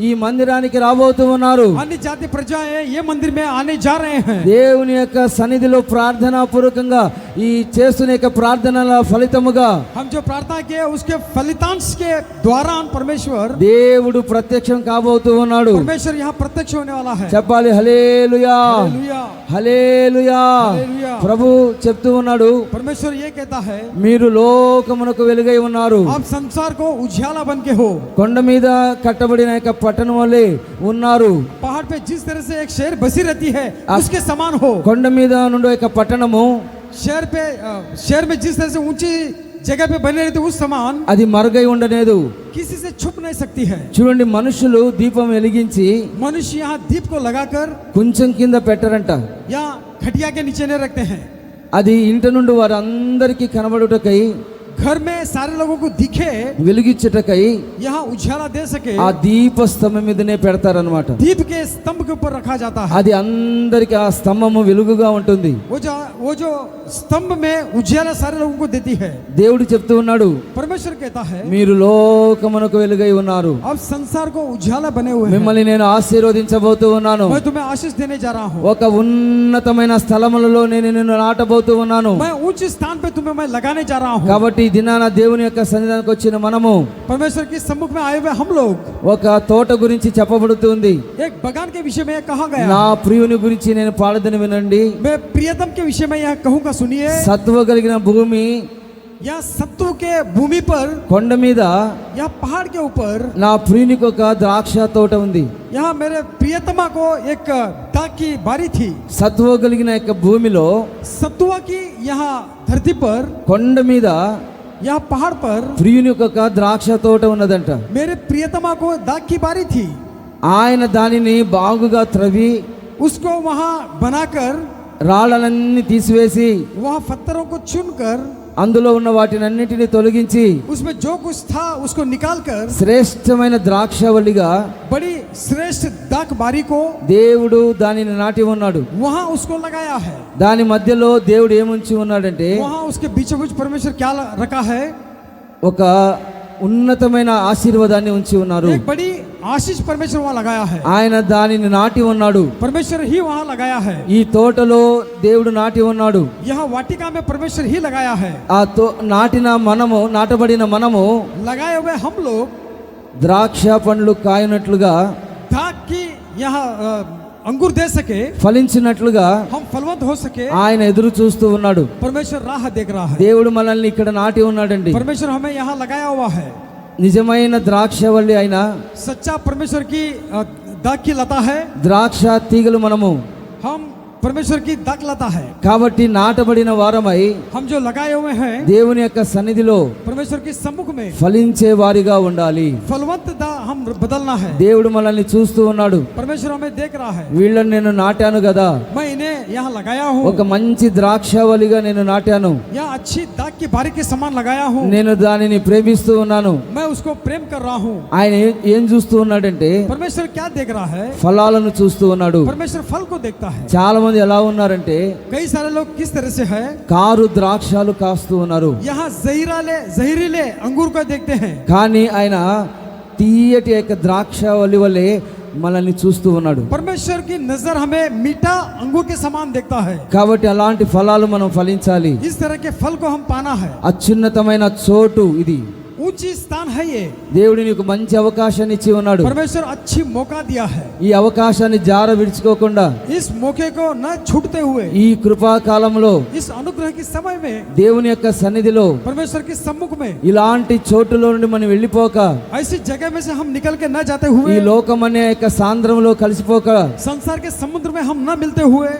ఈ మందిరానికి రాబోతూ ఉన్నారు. अन्य जाति प्रजाएं ये मंदिर में आने जा रहे हैं। దేవుని యొక్క సన్నిధిలో ప్రార్థనా పూర్వకంగా ఈ చేస్తున్న యొక్క ప్రార్థనల ఫలితముగా हम जो प्रार्थना किए उसके फलितांश के द्वारा परमेश्वर దేవుడు ప్రత్యక్షం కాబోతూ ఉన్నాడు. परमेश्वर यहाँ प्रत्यक्ष होने वाला है। చెప్పాలి హల్లెలూయా, हालेलुया, హల్లెలూయా. हालेलुया। ప్రభు చెప్తూ ఉన్నాడు, परमेश्वर ये कहता है మీరు లోకమునకు వెలుగై ఉన్నారు. आप संसार को उजियाला बन के हो। కొండ మీద కట్టబడిన యొక్క పట్టణం వలె ఉన్నారు. पहाड़ पे जिस तरह से एक शहर बसी रहती है उसके समान हो। కొండ మీద నుండి యొక్క పట్టణము शहर पे शहर में जिस तरह से ऊंची जगह पे बने रहते उस समान అది మరుగై ఉండలేదు. किसी से छुप नहीं सकती है। చూడండి, మనుషులు దీపం వెలిగించి मनुष्य यहाँ दीप को लगाकर కొంచెం కింద పెట్టరంట. या खटिया के नीचे नहीं रखते हैं। అది ఇంట నుండి వారందరికీ కనబడుటకై, घर में सारे लोगों को दिखे, వెలిగించుటకై यहाँ उजाला दे सके, ఆ దీప స్తంభం మీదనే పెడతారనమాట. दीप के स्तंभ के ऊपर रखा जाता है। అది అందరికి ఆ స్తంభము వెలుగుగా ఉంటుంది. वो जो स्तंभ में उजाला सारे लोगों को देती है। దేవుడు చెప్తూ ఉన్నాడు, परमेश्वर कहता है మీరు లోకమునకు వెలుగై ఉన్నారు, अब संसार को उजाला बने हुए हैं। మిమ్మల్ని నేను ఆశీర్వదించబోతూ ఉన్నాను, मैं तुम्हें आशीष देने जा रहा हूँ। ఒక ఉన్నతమైన స్థలములలో నేను నిన్ను నాటబోతూ ఉన్నాను. मैं उच्च स्थान पे तुम्हें मैं लगाने जा रहा हूँ। కాబట్టి ఈ దినాన దేవుని యొక్క సన్నిధానానికి వచ్చిన మనము परमेश्वर के सम्मुख में आए हुए हम लोग ఒక తోట గురించి చెప్పబడుతుంది. एक बगान के विषय में कहा गया। నా ప్రియుని గురించి నేను పాడదని వినండి. मैं प्रियतम के विषय में यह कहूँगा, सुनिए। సత్వ కలిగిన భూమి, या सत्व के भूमि पर, కొండ మీద या पहाड़ के ऊपर నా ప్రియునికి ఒక ద్రాక్ష తోట ఉంది. यहाँ मेरे प्रियतमा को एक दाग की बारी थी। సత్వ కలిగిన యొక్క భూమిలో, सत्वा की यहाँ धरती पर, కొండ మీద यहाँ पहाड़ पर ప్రియునికి ఒక ద్రాక్ష తోట ఉన్నదంట. मेरे प्रियतमा को दाग की बारी थी। ఆయన దానిని బాగుగా త్రవ్వి उसको वहाँ बनाकर, రాళ్ళలన్నీ తీసివేసి वहाँ पत्थरों को चुनकर, అందులో ఉన్న వాటినన్నిటిని తొలగించి उसमें जो कुछ था उसको निकालकर శ్రేష్టమైన ద్రాక్షవల్లిగా बड़ी श्रेष्ठ दाग बारी को దేవుడు దానిని నాటి ఉన్నాడు. वहाँ उसको लगाया है। దాని మధ్యలో దేవుడు ఏముంచి ఉన్నాడంటే, वहाँ उसके बीचों बीच परमेश्वर क्या रखा है? ఒక ఉన్నతమైన ఆశీర్వాదాన్ని ఉంచి ఉన్నారు. एक बड़ी आशीष परमेश्वर वहाँ लगाया है। ఆయన దానిని నాటి ఉన్నాడు. परमेश्वर ही वहाँ लगाया है। ఈ తోటలో దేవుడు నాటి ఉన్నాడు. यहाँ वाटिका में परमेश्वर ही लगाया है। ఆ నాటబడిన మనము लगाए हुए हम लोग ద్రాక్ష పండ్లు కాయనట్లుగా, दाग की यहाँ अंगूर दे सके, ఫలించినట్లుగా हम फलवंत हो सके, ఆయన ఎదురు చూస్తూ ఉన్నాడు. परमेश्वर राह देख रहा है। దేవుడు మనల్ని ఇక్కడ నాటి ఉన్నాడండి. परमेश्वर हमें यहाँ लगाया हुआ है। నిజమైన ద్రాక్షవల్లి అయిన सच्चा परमेश्वर की दाग की लता है। ద్రాక్ష తీగలు మనము. हम परमेश्वर की दाग लता है। కాబట్టి నాటబడిన వారమై हम जो लगाए हुए हैं దేవుని యొక్క సన్నిధిలో परमेश्वर के सम्मुख में ఫలించే వారిగా ఉండాలి. फलवंत दा हम बदलना है। దేవుడు మనల్ని చూస్తూ ఉన్నాడు. परमेश्वर हमें देख रहा है। వీళ్ళని నేను నాటాను కదా, मैं इन्हें यहाँ लगाया हूँ, ఒక మంచి ద్రాక్షవల్లిగా నేను నాటాను, यहाँ अच्छी दाग की बारी के समान लगाया हूँ, నేను దానిని ప్రేమిస్తూ ఉన్నాను. मैं उसको प्रेम कर रहा हूँ। ఆయన ఏం చూస్తూ ఉన్నాడంటే, परमेश्वर क्या देख रहा है? ఫలాలను చూస్తూ ఉన్నాడు. परमेश्वर फल को देखता है। చాలా మంది ఎలా ఉన్నారంటే, कई सारे लोग किस तरह से है, కారు ద్రాక్షాలు కాస్తూ ఉన్నారు, यहाँ जहरीले अंगूर को देखते हैं, కానీ ఆయన తీయటి యొక్క ద్రాక్షవల్లి వలె మనల్ని చూస్తూ ఉన్నాడు. परमेश्वर की नजर हमें मीठा अंगूर के समान देखता है। కాబట్టి అలాంటి ఫలాలు మనం ఫలించాలి. इस तरह के फल को हम पाना है। అత్యున్నతమైన చోటు ఇది. ऊंची स्थान है ये। దేవుడు నీకు మంచి అవకాశాన్ని ఇచ్చి ఉన్నాడు. परमेश्वर अच्छी मौका दिया है। ఈ అవకాశాన్ని జార విడుచుకోకుండా इस मौके को न छूटते हुए ఈ కృపా కాలంలో इस अनुग्रह के समय में దేవుని యొక్క సన్నిధిలో परमेश्वर के सम्मुख में ఇలాంటి చోటులో నుండి మనం వెళ్ళిపోక, ऐसी जगह में से हम निकल के न जाते ఈ हुए, లోకం అనే యొక్క సాంద్రంలో కలిసిపోక, संसार के समुद्र में हम न मिलते हुए,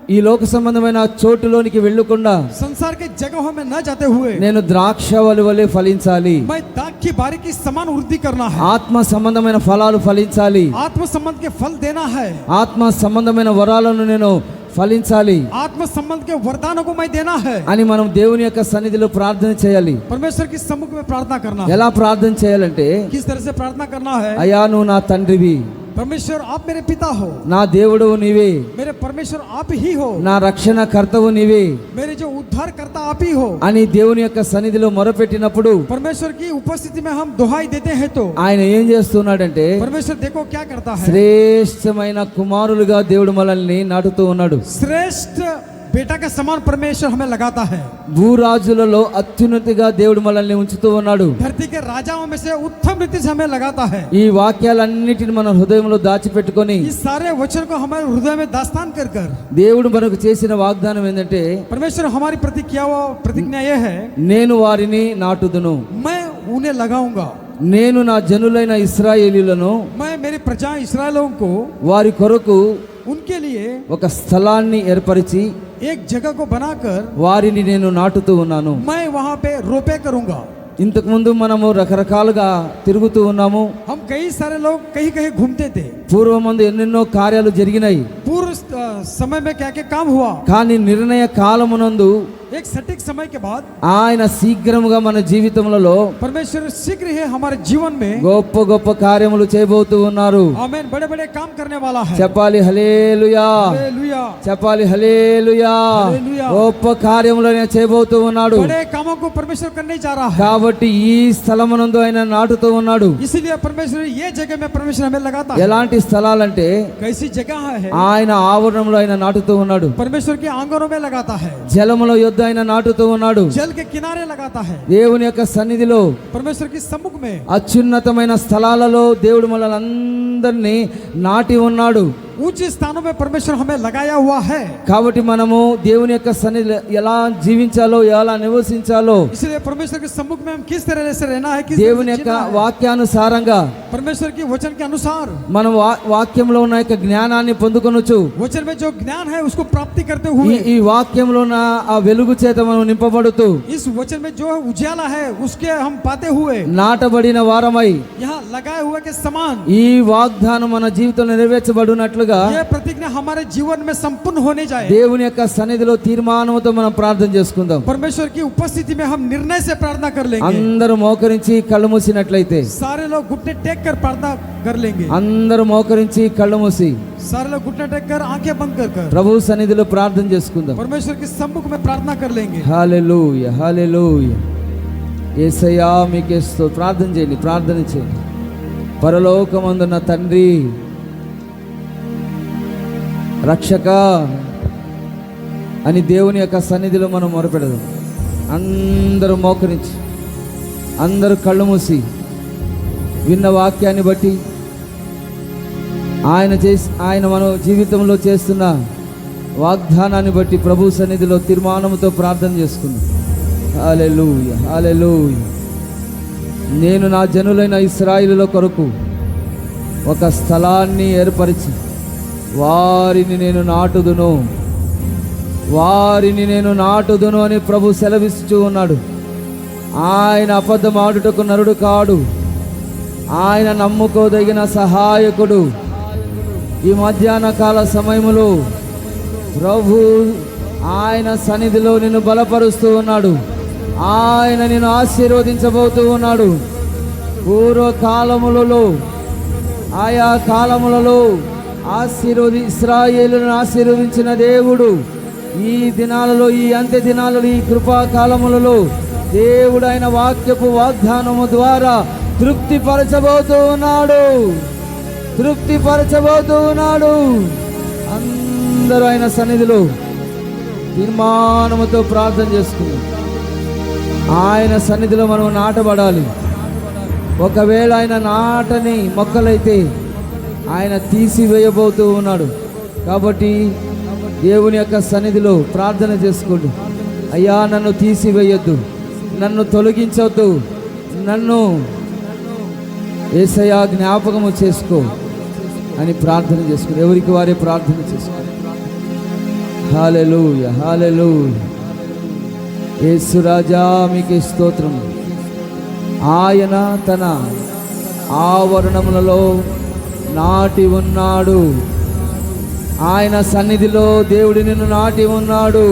ఈ లోక సంబంధమైన చోటులోనికి వెళ్ళకుండా संसार के जगहों में न जाते हुए, నేను ద్రాక్షవల్లి వలె ఫలించాలి. मैं दाग की बारी की समान वृद्धि करना है। ఆత్మ సంబంధమైన ఫలాలు ఫలించాలి. आत्म संबंध के फल देना है। ఆత్మ సంబంధమైన వరాలను నేను ఫలించాలి आत्म संबंध के वरदानों को मैं देना है। అని మనం దేవుని యొక్క సన్నిధిలో ప్రార్థన చేయాలి. परमेश्वर के सम्मुख में प्रार्थना करना है। ఎలా ప్రార్థన చేయాలంటే, किस तरह से प्रार्थना करना है? అయ్యా నువ్వు నా తండ్రివి, परमेश्वर आप मेरे पिता हो, నా దేవుడవు నీవే, मेरे परमेश्वर आप ही हो, నా రక్షణ కర్తవు నీవే मेरे जो उद्धार करता आप ही हो। అని దేవుని యొక్క సన్నిధిలో మొరపెట్టినప్పుడు परमेश्वर की उपस्थिति में हम दुहाई देते हैं तो ఆయన ఏం చేస్తున్నాడంటే, परमेश्वर देखो क्या करता है। శ్రేష్టమైన కుమారులుగా దేవుడు మనల్ని నాటుతూ ఉన్నాడు. श्रेष्ठ बेटा का समान परमेश्वर हमें लगाता है। భూరాజులలో అత్యున్నతిగా దేవుడు మనల్ని ఉంచుతూ ఉన్నాడు. धरती के राजाओं में से उत्तम रीति से हमें लगाता है। ఈ వాక్యాలన్నిటిని మన హృదయంలో దాచిపెట్టుకొని इस सारे वचन को हमारे हृदय में दास्तान कर कर దేవుడు మనకు చేసిన వాగ్దానం ఏంటంటే, परमेश्वर हमारी प्रतिज्ञा ये है, నేను వారిని నాటుదును, मैं उन्हें लगाऊंगा, నేను నా జనులైన ఇశ్రాయేలీయులను मैं मेरी प्रजा इस्राएलों को వారి కొరకు उनके लिए ఒక స్థలాన్ని ఏర్పరిచి एक जगह को बनाकर వారిని నేను నాటుతూ ఉన్నాను. मैं वहां पे रोपे करूंगा। ఇంతకు ముందు మనము రకరకాలుగా తిరుగుతూ ఉన్నాము. हम कई सारे लोग कहीं कहीं घूमते थे। పూర్వమందు ఎన్నెన్నో కార్యాలు జరిగినాయి. पूर्व समय में क्या क्या काम हुआ, కానీ నిర్ణయ కాలమునందు एक सटीक समय के बाद ఆయన శీఘ్రముగా మన జీవితములలో परमेश्वर शीघ्र ही हमारे जीवन में గొప్ప గొప్ప కార్యములు చేయబోతూ ఉన్నారు. आमीन बड़े बड़े काम करने वाला है। చెప్పాలి హల్లెలూయా, हालेलुया, చెప్పాలి హల్లెలూయా. హల్లెలూయా. గొప్ప కార్యములు ఆయన చేయబోతూ ఉన్నాడు. बड़े कामों को परमेश्वर करने जा रहा है। కాబట్టి ఈ స్థలమునందు ఆయన నాటుతూ ఉన్నాడు. इसीलिए परमेश्वर ये जगह में परमेश्वर हमें लगाता है। ఎలాంటి స్థలాలంటే कैसी जगह है, ఆయన ఆవరణంలో ఆయన నాటుతూ ఉన్నాడు. परमेश्वर के आंगनों में लगाता है, జలముల యొద్ద ఆయన నాటుతూ ఉన్నాడు. जल के किनारे लगाता है, దేవుని యొక్క సన్నిధిలో परमेश्वर की सम्मुख में అత్యున్నతమైన స్థలాలలో దేవుడు మనల్ని నాటి ఉన్నాడు. ऊंचे स्थानों में परमेश्वर हमें लगाया हुआ है। కాబట్టి మనము దేవుని యొక్క సన్నిధిలో ఎలా జీవించాలో, ఎలా నివసించాలో, इसलिए परमेश्वर के सम्मुख में हम किस तरह से रहना है, किस దేవుని तरह से యొక్క जीना है, వాక్యానుసారంగా परमेश्वर की वचन के अनुसार మనం వాక్యంలో ఉన్న యొక్క జ్ఞానాన్ని పొందుకొనొచ్చు. वचन में जो ज्ञान है उसको प्राप्ति करते ఈ हुए ఈ వాక్యంలో ఉన్న ఆ వెలుగు చేత మనం నింపబడుతూ इस वचन में जो उजाला है उसके हम पाते हुए నాటబడిన వారమై यहाँ लगाए हुए के समान ఈ వాగ్దానం మన జీవితంలో నెరవేర్చబడినట్లుగా ये प्रतिज्ञा हमारे जीवन में संपूर्ण होने जाए। దేవుని యొక్క సన్నిధిలో తీర్మానంతో మనం ప్రార్థన చేసుకుందాం. परमेश्वर की उपस्थिति में हम निर्णय से प्रार्थना कर लेंगे। అందరూ మోకరించి కళ్ళు మూసినట్లయితే, सारे लोग घुटने टेक कर प्रार्थना कर लेंगे। అందరూ మోకరించి కళ్ళు మూసి सारे लोग घुटने टेक कर आंखें बंद कर ప్రభు సన్నిధిలో ప్రార్థన చేసుకుందాం. परमेश्वर के सम्मुख में प्रार्थना कर लेंगे। హల్లెలూయా, హల్లెలూయా. యేసయ్యా మీకే ప్రార్థన చేయండి, ప్రార్థన చేయండి. పరలోకమందున్న తండ్రి, రక్షక అని దేవుని యొక్క సన్నిధిలో మనం మొరపెడదాం. అందరూ మోకరించి, అందరూ కళ్ళు మూసి విన్న వాక్యాన్ని బట్టి ఆయన మన జీవితంలో చేస్తున్న వాగ్దానాన్ని బట్టి ప్రభు సన్నిధిలో తీర్మానంతో ప్రార్థన చేసుకుందాం. హల్లెలూయా, హల్లెలూయా. నేను నా జనులైన ఇశ్రాయేలుల కొరకు ఒక స్థలాన్ని ఏర్పరిచి వారిని నేను నాటుదును, వారిని నేను నాటుదును అని ప్రభు సెలవిస్తూ ఉన్నాడు. ఆయన అబద్ధం ఆడుటకు నరుడు కాడు, ఆయన నమ్ముకోదగిన సహాయకుడు. ఈ మధ్యాహ్న కాల సమయములో ప్రభు ఆయన సన్నిధిలో నిన్ను బలపరుస్తూ ఉన్నాడు. ఆయన నిన్ను ఆశీర్వదించబోతూ ఉన్నాడు. పూర్వకాలములలో, ఆయా కాలములలో ఇశ్రాయేలును ఆశీర్వదించిన దేవుడు ఈ దినాలలో, ఈ అంత్య దినాలలో, ఈ కృపాకాలములలో దేవుడు ఆయన వాక్యపు వాగ్దానము ద్వారా తృప్తిపరచబోతూ ఉన్నాడు, తృప్తిపరచబోతూ ఉన్నాడు. అందరూ ఆయన సన్నిధిలో తీర్మానముతో ప్రార్థన చేసుకుందాం. ఆయన సన్నిధిలో మనం నాటబడాలి. ఒకవేళ ఆయన నాటని మొక్కలైతే ఆయన తీసివేయబోతూ ఉన్నాడు. కాబట్టి దేవుని యొక్క సన్నిధిలో ప్రార్థన చేసుకోండి. అయ్యా, నన్ను తీసివేయొద్దు, నన్ను తొలగించవద్దు, నన్ను యేసయ్యా జ్ఞాపకము చేసుకో అని ప్రార్థన చేసుకోండి. ఎవరికి వారే ప్రార్థన చేసుకోండి. హల్లెలూయా, హల్లెలూయా. యేసు రాజా మీకు స్తోత్రం. ఆయన తన ఆవరణములలో నాటి ఉన్నాడు. ఆయన సన్నిధిలో దేవుడి నిన్ను నాటి ఉన్నాడు.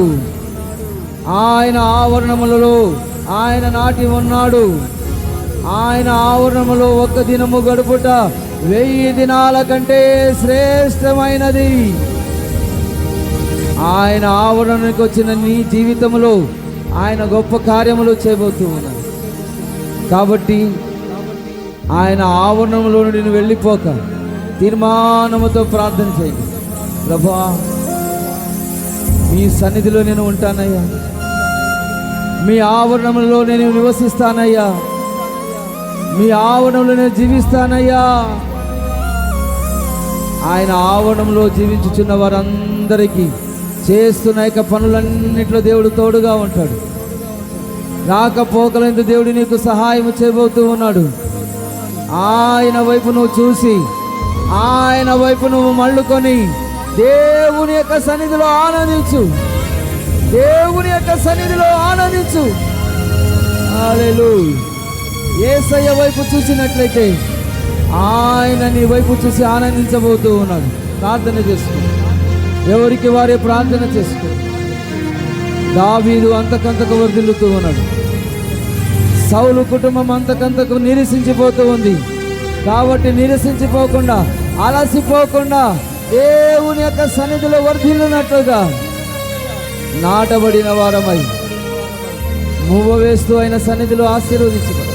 ఆయన ఆవరణములలో ఆయన నాటి ఉన్నాడు. ఆయన ఆవరణములో ఒక్క దినము గడుపుట 1000 దినాల కంటే శ్రేష్టమైనది. ఆయన ఆవరణకు వచ్చిన నీ జీవితంలో ఆయన గొప్ప కార్యములు చేయబోతూ ఉన్నాడు. కాబట్టి ఆయన ఆవరణంలో నుండి నేను వెళ్ళిపోక తీర్మానముతో ప్రార్థన చేయండి. ప్రభువా, మీ సన్నిధిలో నేను ఉంటానయ్యా, మీ ఆవరణంలో నేను నివసిస్తానయ్యా, మీ ఆవరణంలో నేను జీవిస్తానయ్యా. ఆయన ఆవరణంలో జీవించుచున్న వారందరికీ చేస్తున్న యొక్క పనులన్నింటిలో దేవుడు తోడుగా ఉంటాడు. రాకపోకలందు దేవుడు నీకు సహాయం చేయబోతూ ఉన్నాడు. ఆయన వైపు నువ్వు చూసి, ఆయన వైపు నువ్వు మళ్ళుకొని దేవుని యొక్క సన్నిధిలో ఆనందించు, దేవుని యొక్క సన్నిధిలో ఆనందించు. హల్లెలూయా. యేసయ్య వైపు చూసినట్లయితే ఆయన నీ వైపు చూసి ఆనందించబోతూ ఉన్నాడు. ప్రార్థన చేసుకో, ఎవరికి వారే ప్రార్థన చేసుకో. దావీదు అంతకంతకు వర్ధిల్లుతూ ఉన్నాడు. సౌలు కుటుంబం అంతకంతకు నిరసించిపోతూ ఉంది. కాబట్టి నిరసించిపోకుండా, అలసిపోకుండా దేవుని యొక్క సన్నిధిలో వర్ధిల్లునట్లుగా నాటబడిన వారమై మూవ వేస్తూ ఆయన సన్నిధిలో ఆశీర్వదించబడు.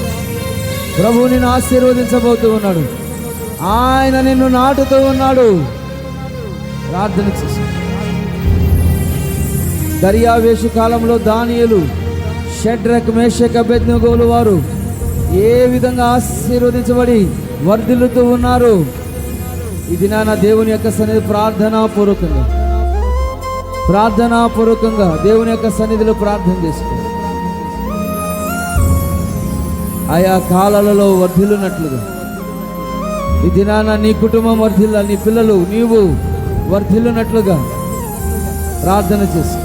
ప్రభువు నిన్ను ఆశీర్వదించబోతూ ఉన్నాడు. ఆయన నిన్ను నాటుతూ ఉన్నాడు. ప్రార్థన చేసి దర్యావేషు కాలంలో దానియేలు, షడ్రక్, మేషక్, అబేద్నెగోలు వారు ఏ విధంగా ఆశీర్వదించబడి వర్ధిల్లుతూ ఉన్నారు. ఇది నా దేవుని యొక్క సన్నిధి ప్రార్థనాపూర్వకంగా దేవుని యొక్క సన్నిధిలో ప్రార్థన చేసుకో. ఆయా కాలాలలో వర్ధిల్లునట్లుగా ఈ దినాన నీ కుటుంబం వర్ధిల్లాలి, నీ పిల్లలు, నీవు వర్ధిల్లునట్లుగా ప్రార్థన చేసుకో.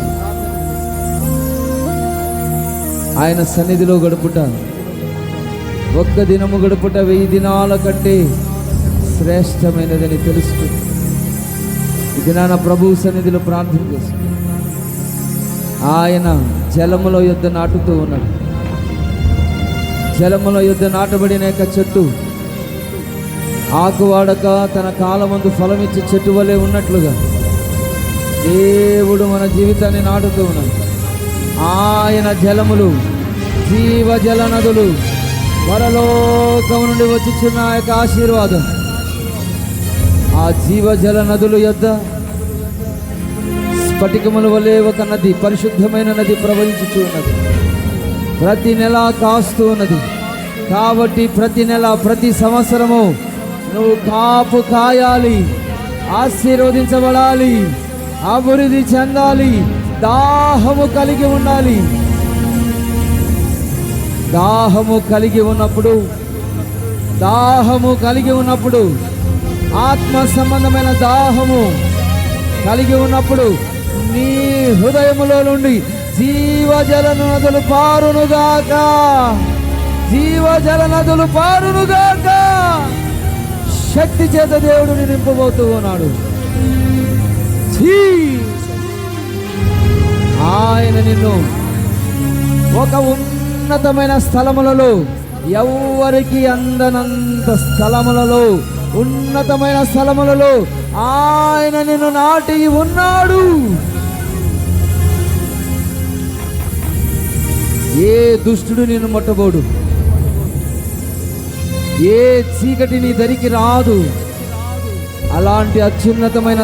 ఆయన సన్నిధిలో గడుపుట, ఒక్క దినము గడుపుట 1000 దినాల కంటే శ్రేష్టమైనదని తెలుసుకో. ఈ దినాన ప్రభువు సన్నిధిలో ప్రార్థన చేసుకో. ఆయన జలముల యొద్ద నాటుతూ ఉన్నాడు. జలముల యొద్ద నాటబడిన యొక్క చెట్టు ఆకువాడక తన కాలమందు ఫలమిచ్చే చెట్టు వలె ఉన్నట్లుగా దేవుడు మన జీవితాన్ని నాటుతూ ఉన్నాడు. ఆయన జలములు, జీవజల నదులు, పరలోకం నుండి వచ్చుచున్న యొక్క ఆశీర్వాదం. ఆ జీవజల నదులు యొద్ద స్ఫటికముల వలె ఒక నది, పరిశుద్ధమైన నది ప్రవహించుచు ఉన్నది. ప్రతి నెల కాస్తూ ఉన్నది. కాబట్టి ప్రతి నెల, ప్రతి సంవత్సరము నువ్వు కాపు కాయాలి, ఆశీర్వదించబడాలి, అభివృద్ధి చెందాలి, దాహము కలిగి ఉండాలి. దాహము కలిగి ఉన్నప్పుడు ఆత్మ సంబంధమైన దాహము కలిగి ఉన్నప్పుడు నీ హృదయములో నుండి జీవజల నదులు పారునుగాక. శక్తి చేత దేవుడు నింపబోతూ ఉన్నాడు. ఆయన నిన్ను ఒక ఉన్నతమైన స్థలములలో, ఎవ్వరికి అందనంత స్థలములలో, ఉన్నతమైన స్థలములలో ఆయన నిన్ను నాటి ఉన్నాడు. ఏ దుష్టుడు నిన్ను ముట్టబోడు, ఏ చీకటి నీ దరికి రాదు. అలాంటి అత్యున్నతమైన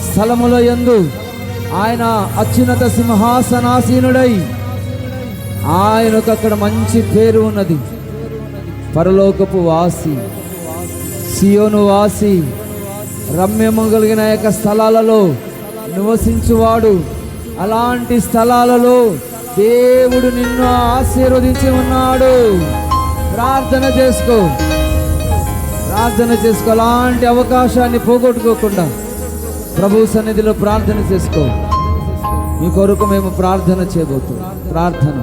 స్థలముల యందు ఆయన అత్యున్నత సింహాసనాసీనుడై, ఆయనకు అక్కడ మంచి పేరు ఉన్నది. పరలోకపు వాసి, సియోను వాసి, రమ్యము కలిగిన యొక్క స్థలాలలో నివసించువాడు. అలాంటి స్థలాలలో దేవుడు నిన్ను ఆశీర్వదించి ఉన్నాడు. ప్రార్థన చేసుకో. అలాంటి అవకాశాన్ని పోగొట్టుకోకుండా ప్రభు సన్నిధిలో ప్రార్థన చేసుకో. మీ కొరకు మేము ప్రార్థన చేయబోతున్నాం. ప్రార్థన.